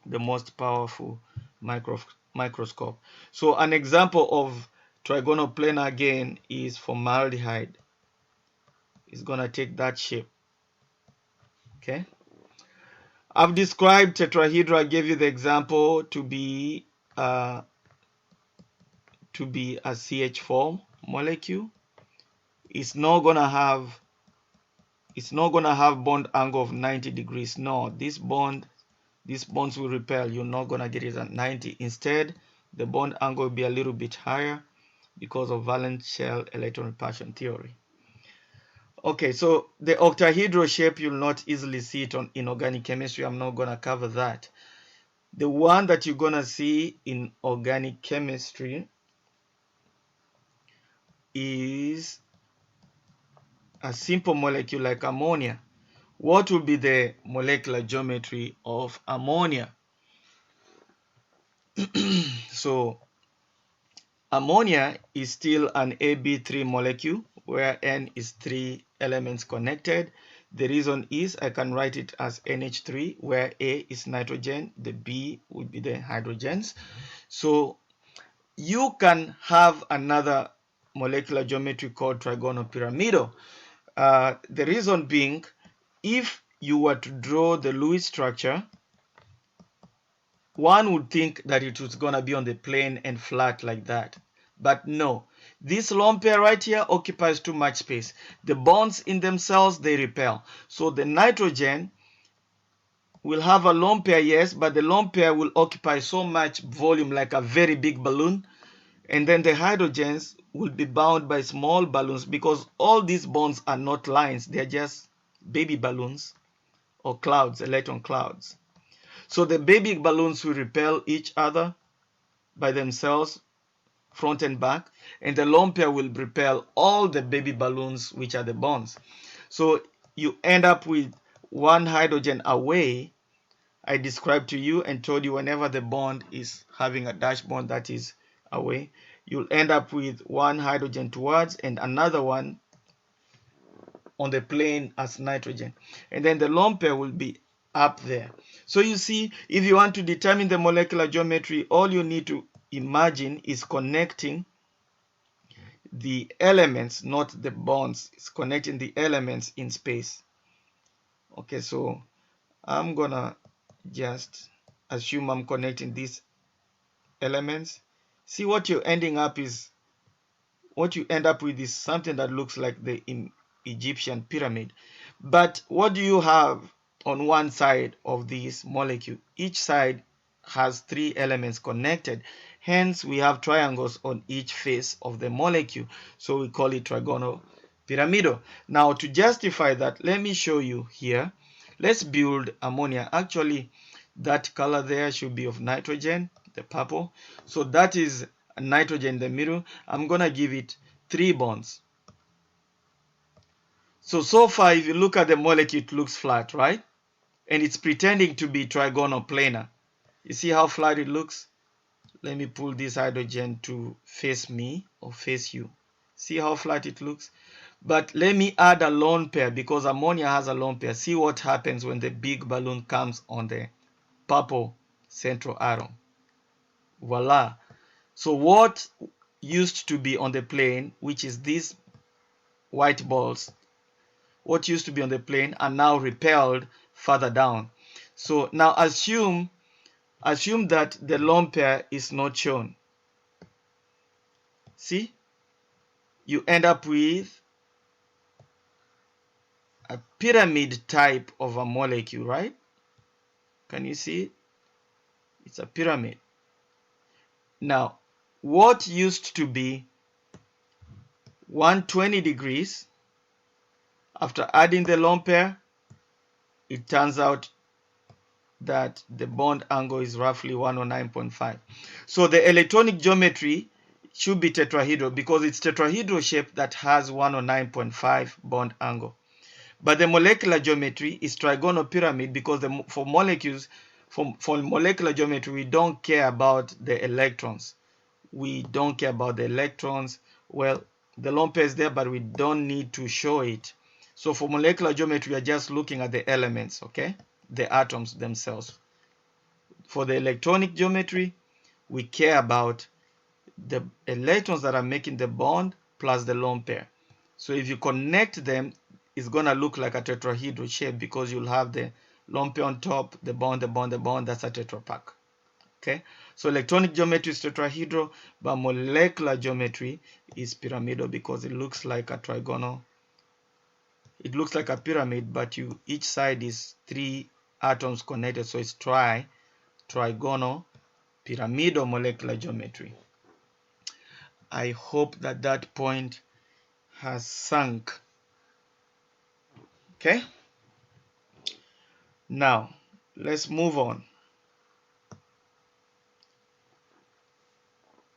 the most powerful microscope. So an example of trigonoplanar again is formaldehyde. It's gonna take that shape. Okay, I've described tetrahedra. I gave you the example to be a CH4 molecule. It's not gonna have bond angle of 90 degrees. No, these bonds will repel. You're not gonna get it at 90. Instead, the bond angle will be a little bit higher because of valence shell electron repulsion theory. Okay, so the octahedral shape, you'll not easily see it in organic chemistry. I'm not gonna cover that. The one that you're gonna see in organic chemistry is a simple molecule like ammonia. What will be the molecular geometry of ammonia? So ammonia is still an AB3 molecule where N is 3 elements connected. The reason is I can write it as NH3 where A is nitrogen, the B would be the hydrogens. So you can have another molecular geometry called trigonopyramidal. The reason being, if you were to draw the Lewis structure, one would think that it was going to be on the plane and flat like that. But no, this lone pair right here occupies too much space. The bonds in themselves, they repel. So the nitrogen will have a lone pair, yes, but the lone pair will occupy so much volume like a very big balloon. And then the hydrogens will be bound by small balloons, because all these bonds are not lines. They're just baby balloons or clouds, electron clouds. So the baby balloons will repel each other by themselves, front and back, and the lone pair will repel all the baby balloons, which are the bonds. So you end up with one hydrogen away. I described to you and told you whenever the bond is having a dash bond that is away, you'll end up with one hydrogen towards and another one on the plane as nitrogen. And then the lone pair will be up there. So you see, if you want to determine the molecular geometry, all you need to imagine is connecting the elements, not the bonds. It's connecting the elements in space. Okay, so I'm gonna just assume I'm connecting these elements. See, what you're ending up is, what you end up with is something that looks like the Egyptian pyramid. But what do you have on one side of this molecule? Each side has three elements connected. Hence, we have triangles on each face of the molecule. So we call it trigonal pyramidal. Now, to justify that, let me show you here. Let's build ammonia. Actually, that color there should be of nitrogen, the purple. So that is nitrogen in the middle. I'm going to give it 3 bonds. So far, if you look at the molecule, it looks flat, right? And it's pretending to be trigonal planar. You see how flat it looks? Let me pull this hydrogen to face me or face you. See how flat it looks? But let me add a lone pair, because ammonia has a lone pair. See what happens when the big balloon comes on the purple central atom. Voila. So what used to be on the plane, which is these white balls, what used to be on the plane are now repelled further down. So now assume that the lone pair is not shown. See? You end up with a pyramid type of a molecule, right? Can you see it? It's a pyramid. Now, what used to be 120 degrees, after adding the lone pair, it turns out that the bond angle is roughly 109.5. So the electronic geometry should be tetrahedral, because it's tetrahedral shape that has 109.5 bond angle. But the molecular geometry is trigonal pyramid, because for molecules, for molecular geometry, we don't care about the electrons. We don't care about the electrons. Well, the lone pair is there, but we don't need to show it. So for molecular geometry, we are just looking at the elements, okay? The atoms themselves. For the electronic geometry, we care about the electrons that are making the bond plus the lone pair. So if you connect them, it's going to look like a tetrahedral shape, because you'll have the lone pair on top, the bond, the bond, the bond. That's a tetra pack. Okay, so electronic geometry is tetrahedral, but molecular geometry is pyramidal, because it looks like a trigonal. It looks like a pyramid, but each side is 3 atoms connected, so it's trigonal pyramidal molecular geometry. I hope that point has sunk. Okay, now let's move on.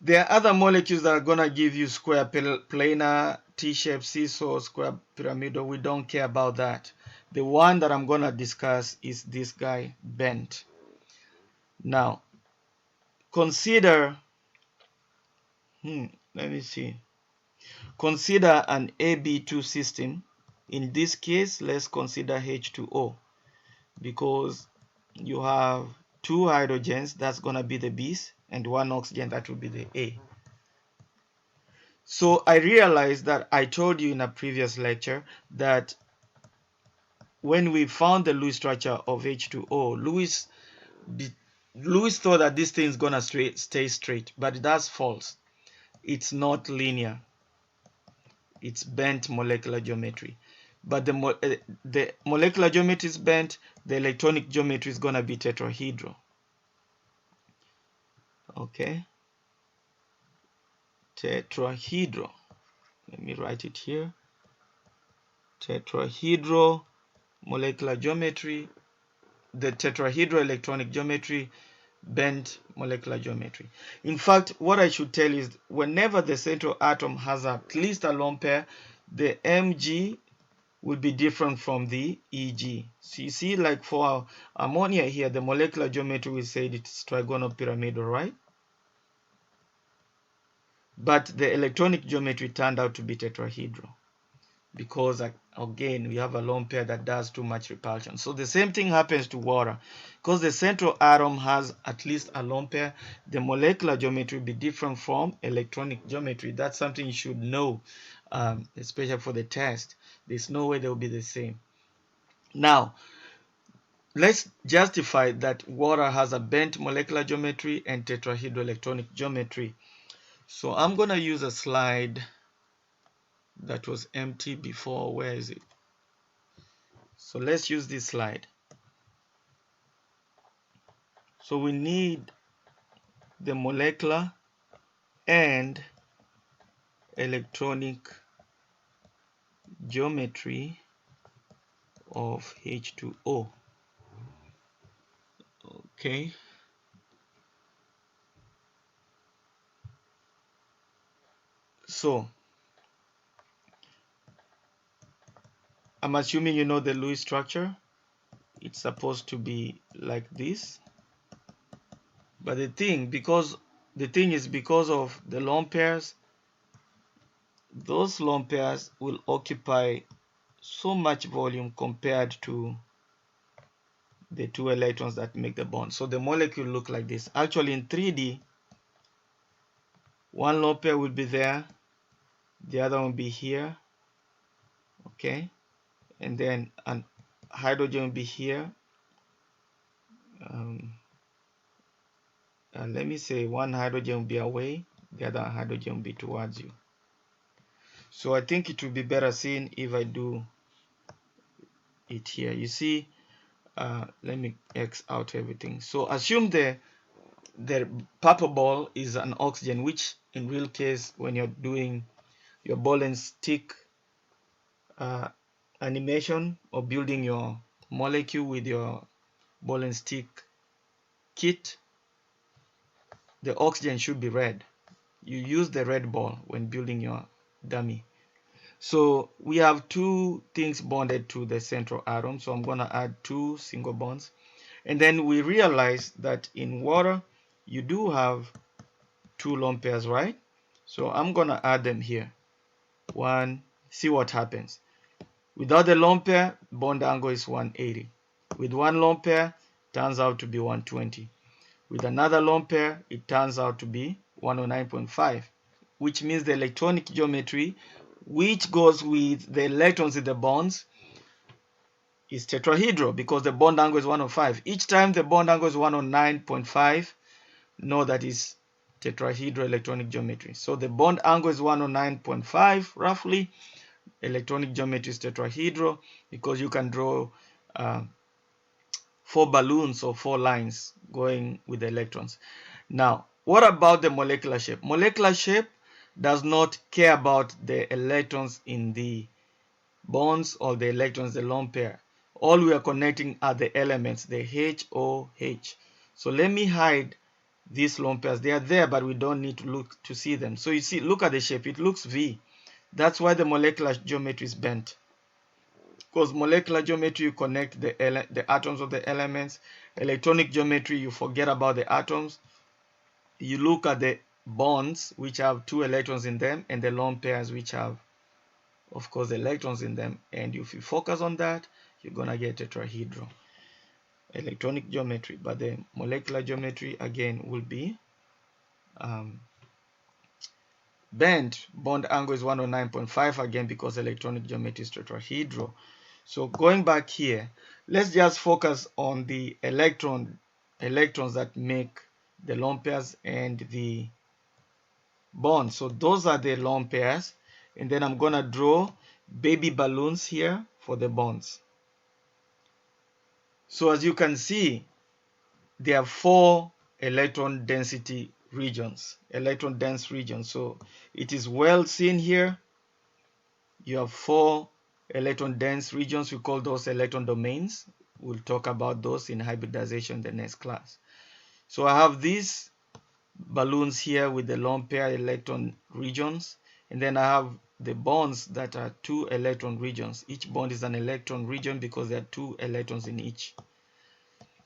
There are other molecules that are going to give you square, planar, T-shaped, seesaw, square, pyramidal. We don't care about that. The one that I'm going to discuss is this guy, bent. Now, consider, let me see. Consider an AB2 system. In this case, let's consider H2O, because you have 2 hydrogens, that's going to be the B's, and 1 oxygen, that will be the A. So I realized that I told you in a previous lecture that when we found the Lewis structure of H2O, Lewis thought that this thing is gonna stay straight, but that's false. It's not linear. It's bent molecular geometry. But the molecular geometry is bent, the electronic geometry is gonna be tetrahedral. Okay, tetrahedral. Let me write it here. Tetrahedral molecular geometry, the tetrahedral electronic geometry, bent molecular geometry. In fact, what I should tell is whenever the central atom has at least a lone pair, the Mg will be different from the Eg. So you see, like for ammonia here, the molecular geometry we said it's trigonal pyramidal, right? But the electronic geometry turned out to be tetrahedral because again we have a lone pair that does too much repulsion. So the same thing happens to water. Because the central atom has at least a lone pair, the molecular geometry will be different from electronic geometry. That's something you should know, especially for the test. There's no way they'll be the same. Now let's justify that water has a bent molecular geometry and tetrahedral electronic geometry. So I'm going to use a slide that was empty before. Where is it? So let's use this slide. So we need the molecular and electronic geometry of H2O. Okay. So I'm assuming you know the Lewis structure. It's supposed to be like this. But the thing is because of the lone pairs, those lone pairs will occupy so much volume compared to the two electrons that make the bond. So the molecule look like this. Actually in 3D, one lone pair will be there, the other one will be here, okay, and then an hydrogen will be here. And let me say one hydrogen will be away, the other hydrogen will be towards you. So I think it will be better seen if I do it here. You see, let me X out everything. So assume the purple ball is an oxygen, which in real case, when you're doing your ball and stick animation or building your molecule with your ball and stick kit, the oxygen should be red. You use the red ball when building your dummy. So we have two things bonded to the central atom. So I'm going to add two single bonds. And then we realize that in water, you do have two lone pairs, right? So I'm going to add them here. One, see what happens. Without the lone pair, bond angle is 180. With one lone pair, turns out to be 120. With another lone pair, it turns out to be 109.5, which means the electronic geometry, which goes with the electrons in the bonds, is tetrahedral because the bond angle is 105. Each time the bond angle is 109.5, know that is tetrahedral electronic geometry. So the bond angle is 109.5 roughly. Electronic geometry is tetrahedral because you can draw 4 balloons or 4 lines going with the electrons. Now, what about the molecular shape? Molecular shape does not care about the electrons in the bonds or the electrons, the lone pair. All we are connecting are the elements, the HOH. So let me hide these lone pairs. They are there, but we don't need to look to see them. So you see, look at the shape. It looks V. That's why the molecular geometry is bent. Because molecular geometry, you connect the atoms of the elements. Electronic geometry, you forget about the atoms. You look at the bonds, which have two electrons in them, and the lone pairs, which have, of course, electrons in them. And if you focus on that, you're going to get tetrahedral electronic geometry. But the molecular geometry, again, will be bent. Bond angle is 109.5 again because electronic geometry is tetrahedral. So going back here, let's just focus on the electrons that make the lone pairs and the bonds. So those are the lone pairs, and then I'm gonna draw baby balloons here for the bonds. So as you can see, there are 4 electron density regions, electron dense regions. So it is well seen here. You have 4 electron dense regions. We call those electron domains. We'll talk about those in hybridization in the next class. So I have these balloons here with the lone pair electron regions, and then I have the bonds that are 2 electron regions. Each bond is an electron region because there are 2 electrons in each.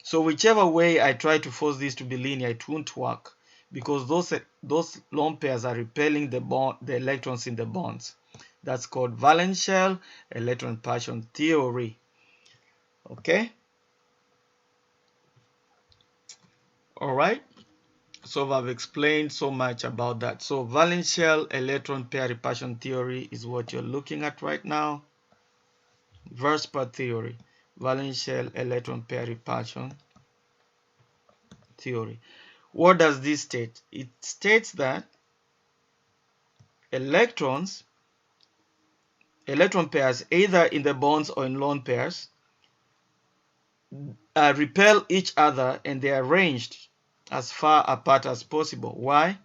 So whichever way I try to force this to be linear, it won't work because those lone pairs are repelling the electrons in the bonds. That's called valence shell electron repulsion theory. Okay. All right. So I've explained so much about that. So valence shell electron pair repulsion theory is what you're looking at right now. Verse-pair theory, valence shell electron pair repulsion theory. What does this state? It states that electron pairs, either in the bonds or in lone pairs, repel each other, and they are arranged as far apart as possible. Why?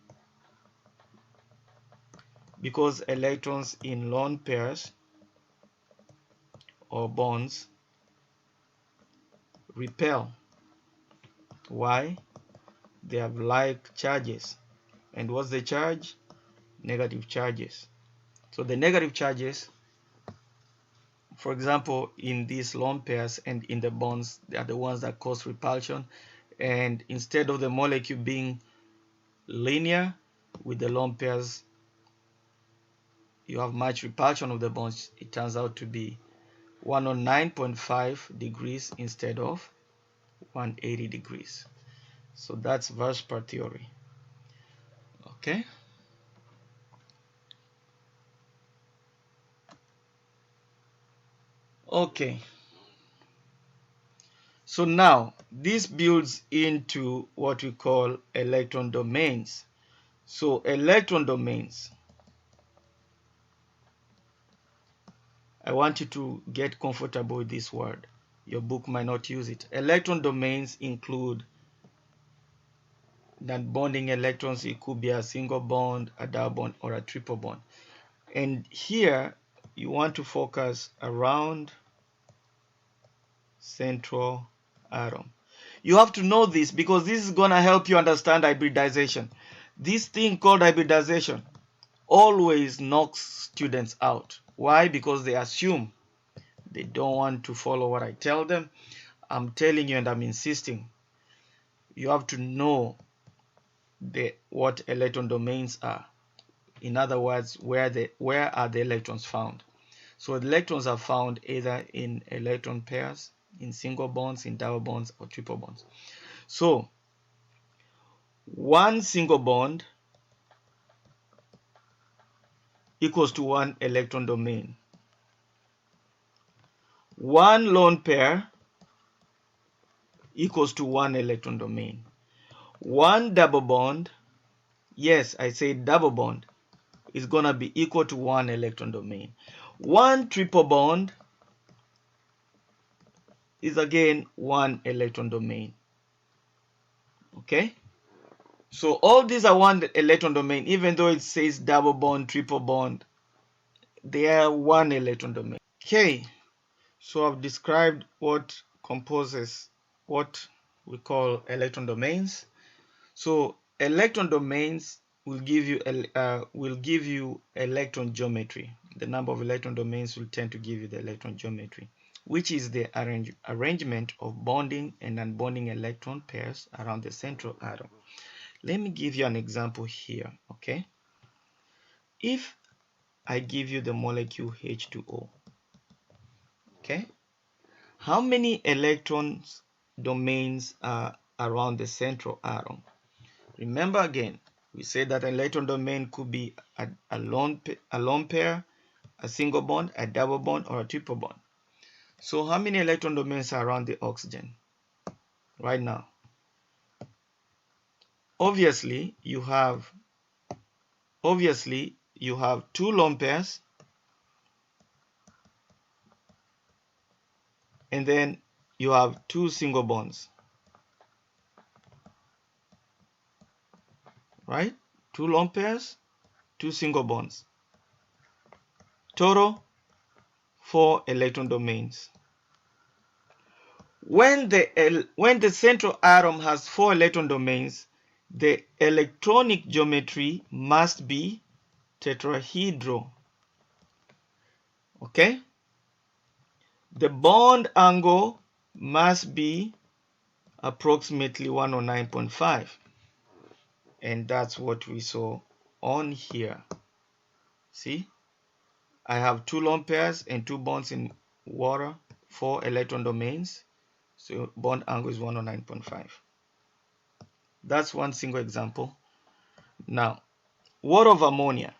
Because electrons in lone pairs or bonds repel. Why? They have like charges. And what's the charge? Negative charges. So the negative charges, for example, in these lone pairs and in the bonds, they are the ones that cause repulsion. And instead of the molecule being linear with the lone pairs, you have much repulsion of the bonds. It turns out to be 109.5 degrees instead of 180 degrees. So that's verse-pair theory. Okay. Okay. So now this builds into what we call electron domains. So electron domains, I want you to get comfortable with this word. Your book might not use it. Electron domains include non-bonding electrons. It could be a single bond, a double bond, or a triple bond. And here you want to focus around central atom. You have to know this because this is going to help you understand hybridization. This thing called hybridization always knocks students out. Why? Because they assume. They don't want to follow what I tell them. I'm telling you and I'm insisting. You have to know what electron domains are. In other words, where are the electrons found? So the electrons are found either in electron pairs, in single bonds, in double bonds, or triple bonds. So one single bond equals to one electron domain. One lone pair equals to one electron domain. One double bond, yes, I say double bond, is going to be equal to one electron domain. One triple bond is again one electron domain. Okay? So all these are one electron domain, even though it says double bond, triple bond, they are one electron domain. Okay, so I've described what composes what we call electron domains. So electron domains will give you electron geometry. The number of electron domains will tend to give you the electron geometry, which is the arrangement of bonding and unbonding electron pairs around the central atom. Let me give you an example here, okay? If I give you the molecule H2O, okay? How many electrons domains are around the central atom? Remember again, we said that an electron domain could be a lone pair, a single bond, a double bond, or a triple bond. So how many electron domains are around the oxygen right now? Obviously, you have two lone pairs, and then you have two single bonds, right? Two lone pairs, two single bonds. Total 4 electron domains. When the central atom has 4 electron domains, the electronic geometry must be tetrahedral. Okay? The bond angle must be approximately 109.5. And that's what we saw on here. See? I have two lone pairs and two bonds in water, 4 electron domains. So bond angle is 109.5. That's one single example. Now, what of ammonia?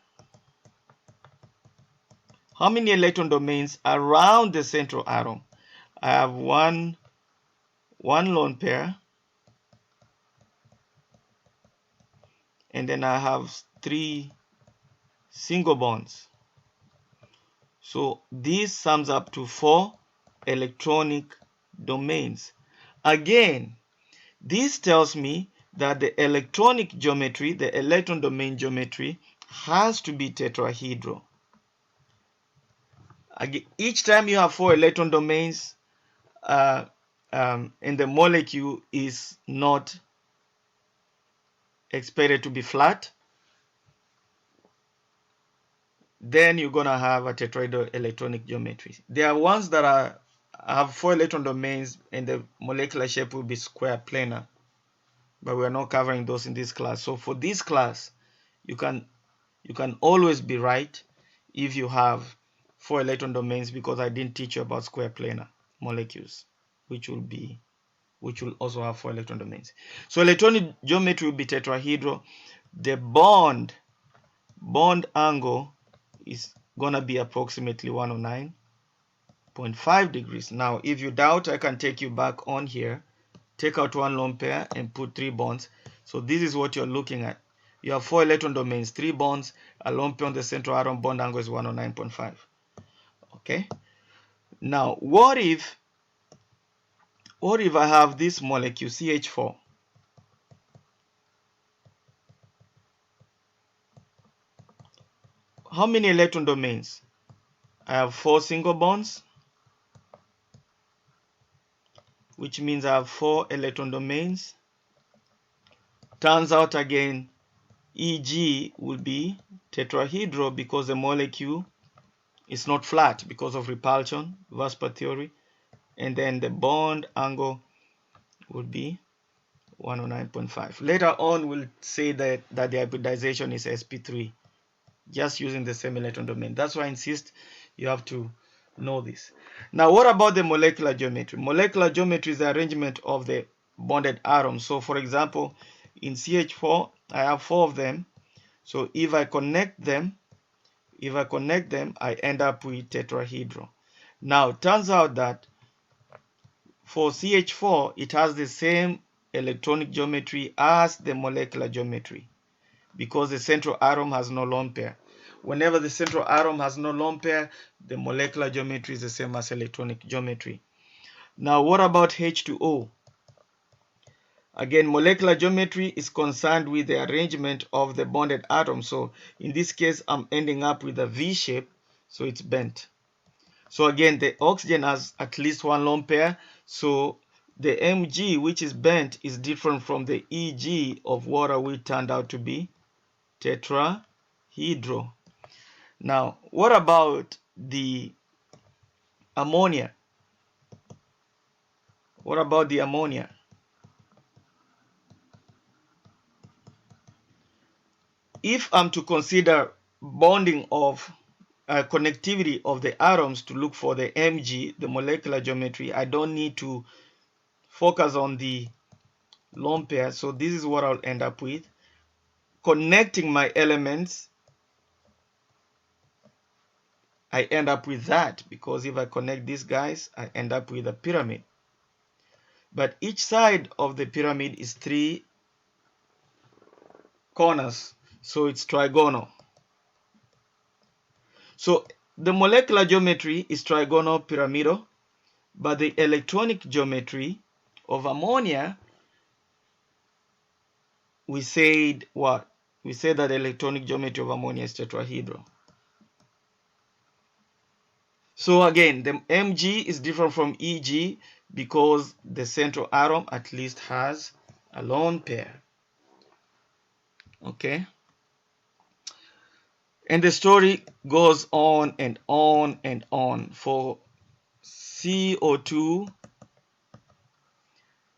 How many electron domains around the central atom? I have one lone pair, and then I have 3 single bonds. So this sums up to 4 electronic domains. Again, this tells me that the electronic geometry, the electron domain geometry, has to be tetrahedral. Again, each time you have 4 electron domains, and the molecule is not expected to be flat, then you're gonna have a tetrahedral electronic geometry. There are ones that have 4 electron domains and the molecular shape will be square planar, but we are not covering those in this class. So for this class, you can always be right if you have 4 electron domains, because I didn't teach you about square planar molecules, which will also have 4 electron domains. So electronic geometry will be tetrahedral. The bond angle is gonna be approximately 109.5 degrees. Now, if you doubt, I can take you back on here, take out one lone pair and put 3 bonds. So this is what you're looking at. You have 4 electron domains, 3 bonds, a lone pair on the central atom, bond angle is 109.5. Okay. Now, what if I have this molecule CH4? How many electron domains? I have 4 single bonds, which means I have 4 electron domains. Turns out again, Eg will be tetrahedral because the molecule is not flat because of repulsion, Vosper theory, and then the bond angle would be 109.5. Later on, we'll say that the hybridization is sp3, just using the same electron domain. That's why I insist you have to know this. Now, what about the molecular geometry? Molecular geometry is the arrangement of the bonded atoms. So, for example, in CH4, I have 4 of them. So, if I connect them, I end up with tetrahedral. Now, it turns out that for CH4, it has the same electronic geometry as the molecular geometry, because the central atom has no lone pair. Whenever the central atom has no lone pair, the molecular geometry is the same as electronic geometry. Now, what about H2O? Again, molecular geometry is concerned with the arrangement of the bonded atom. So in this case, I'm ending up with a V shape, so it's bent. So again, the oxygen has at least one lone pair, so the Mg, which is bent, is different from the Eg of water, which turned out to be tetrahedral. Now, what about the ammonia? What about the ammonia? If I'm to consider bonding of connectivity of the atoms to look for the Mg, the molecular geometry, I don't need to focus on the lone pair. So this is what I'll end up with. Connecting my elements I end up with that, because if I connect these guys, I end up with a pyramid. But each side of the pyramid is 3 corners, so it's trigonal. So the molecular geometry is trigonal pyramidal, but the electronic geometry of ammonia, we said what? We said that the electronic geometry of ammonia is tetrahedral. So again, the Mg is different from Eg because the central atom at least has a lone pair. Okay? And the story goes on and on and on. For CO2,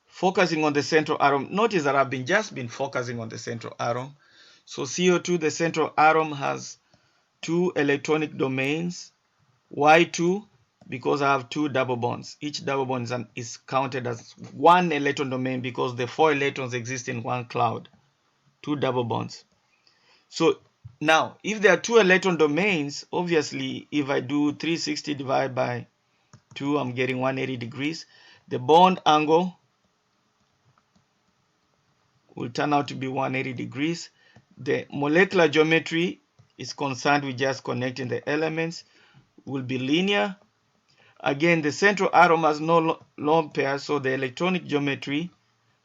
focusing on the central atom. Notice that I've just been focusing on the central atom. So CO2, the central atom has 2 electronic domains, Y2, because I have 2 double bonds. Each double bond is counted as 1 electron domain because the 4 electrons exist in one cloud. 2 double bonds. So now, if there are 2 electron domains, obviously, if I do 360 divided by 2, I'm getting 180 degrees. The bond angle will turn out to be 180 degrees. The molecular geometry is concerned with just connecting the elements, will be linear. Again, the central atom has no lone pair, so the electronic geometry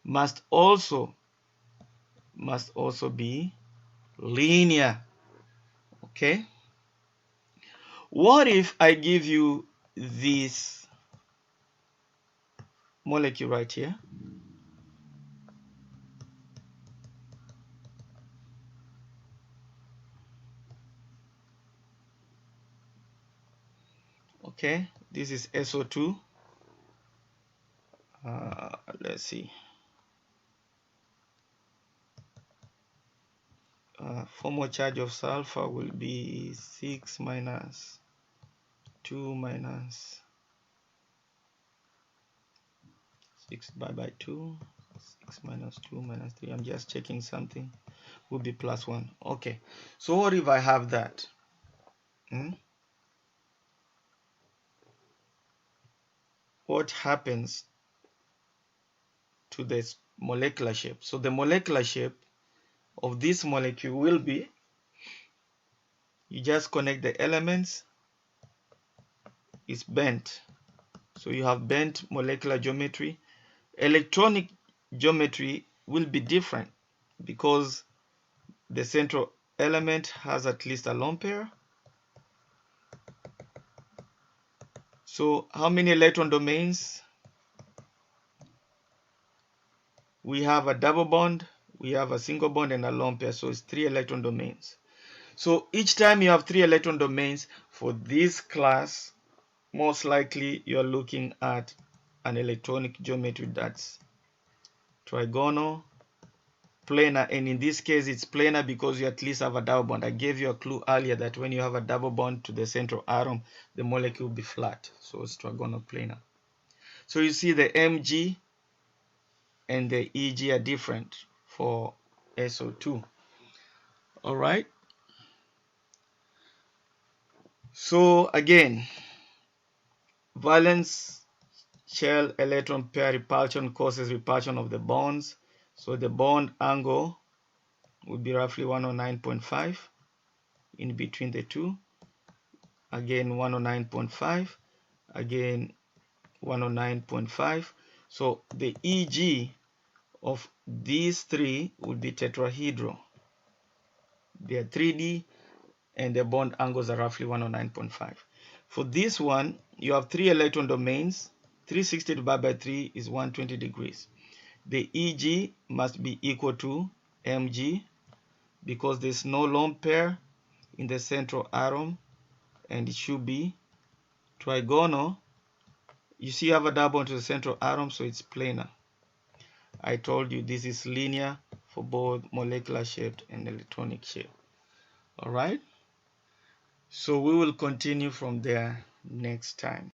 must also be linear. Okay? What if I give you this molecule right here? Okay, this is SO2. Let's see. Formal charge of sulfur will be 6 minus 2 minus 6 by 2. 6 minus 2 minus 3. I'm just checking something. Will be plus 1. Okay. So what if I have that? What happens to this molecular shape? So the molecular shape of this molecule will be, you just connect the elements, it's bent. So you have bent molecular geometry. Electronic geometry will be different because the central element has at least a lone pair. So how many electron domains? We have a double bond, we have a single bond, and a lone pair. So it's 3 electron domains. So each time you have 3 electron domains for this class, most likely you're looking at an electronic geometry that's trigonal, planar, and in this case it's planar because you at least have a double bond. I gave you a clue earlier that when you have a double bond to the central atom, the molecule will be flat, so it's trigonal planar. So you see the Mg and the Eg are different for SO2. All right. So again, valence shell electron pair repulsion causes repulsion of the bonds. So the bond angle would be roughly 109.5 in between the two. Again 109.5. Again 109.5. So the Eg of these three would be tetrahedral. They are 3D and the bond angles are roughly 109.5. For this one, you have 3 electron domains. 360 divided by 3 is 120 degrees. The Eg must be equal to Mg because there's no lone pair in the central atom, and it should be trigonal. You see, you have a double bond to the central atom, so it's planar. I told you this is linear for both molecular shaped and electronic shape. All right. So we will continue from there next time.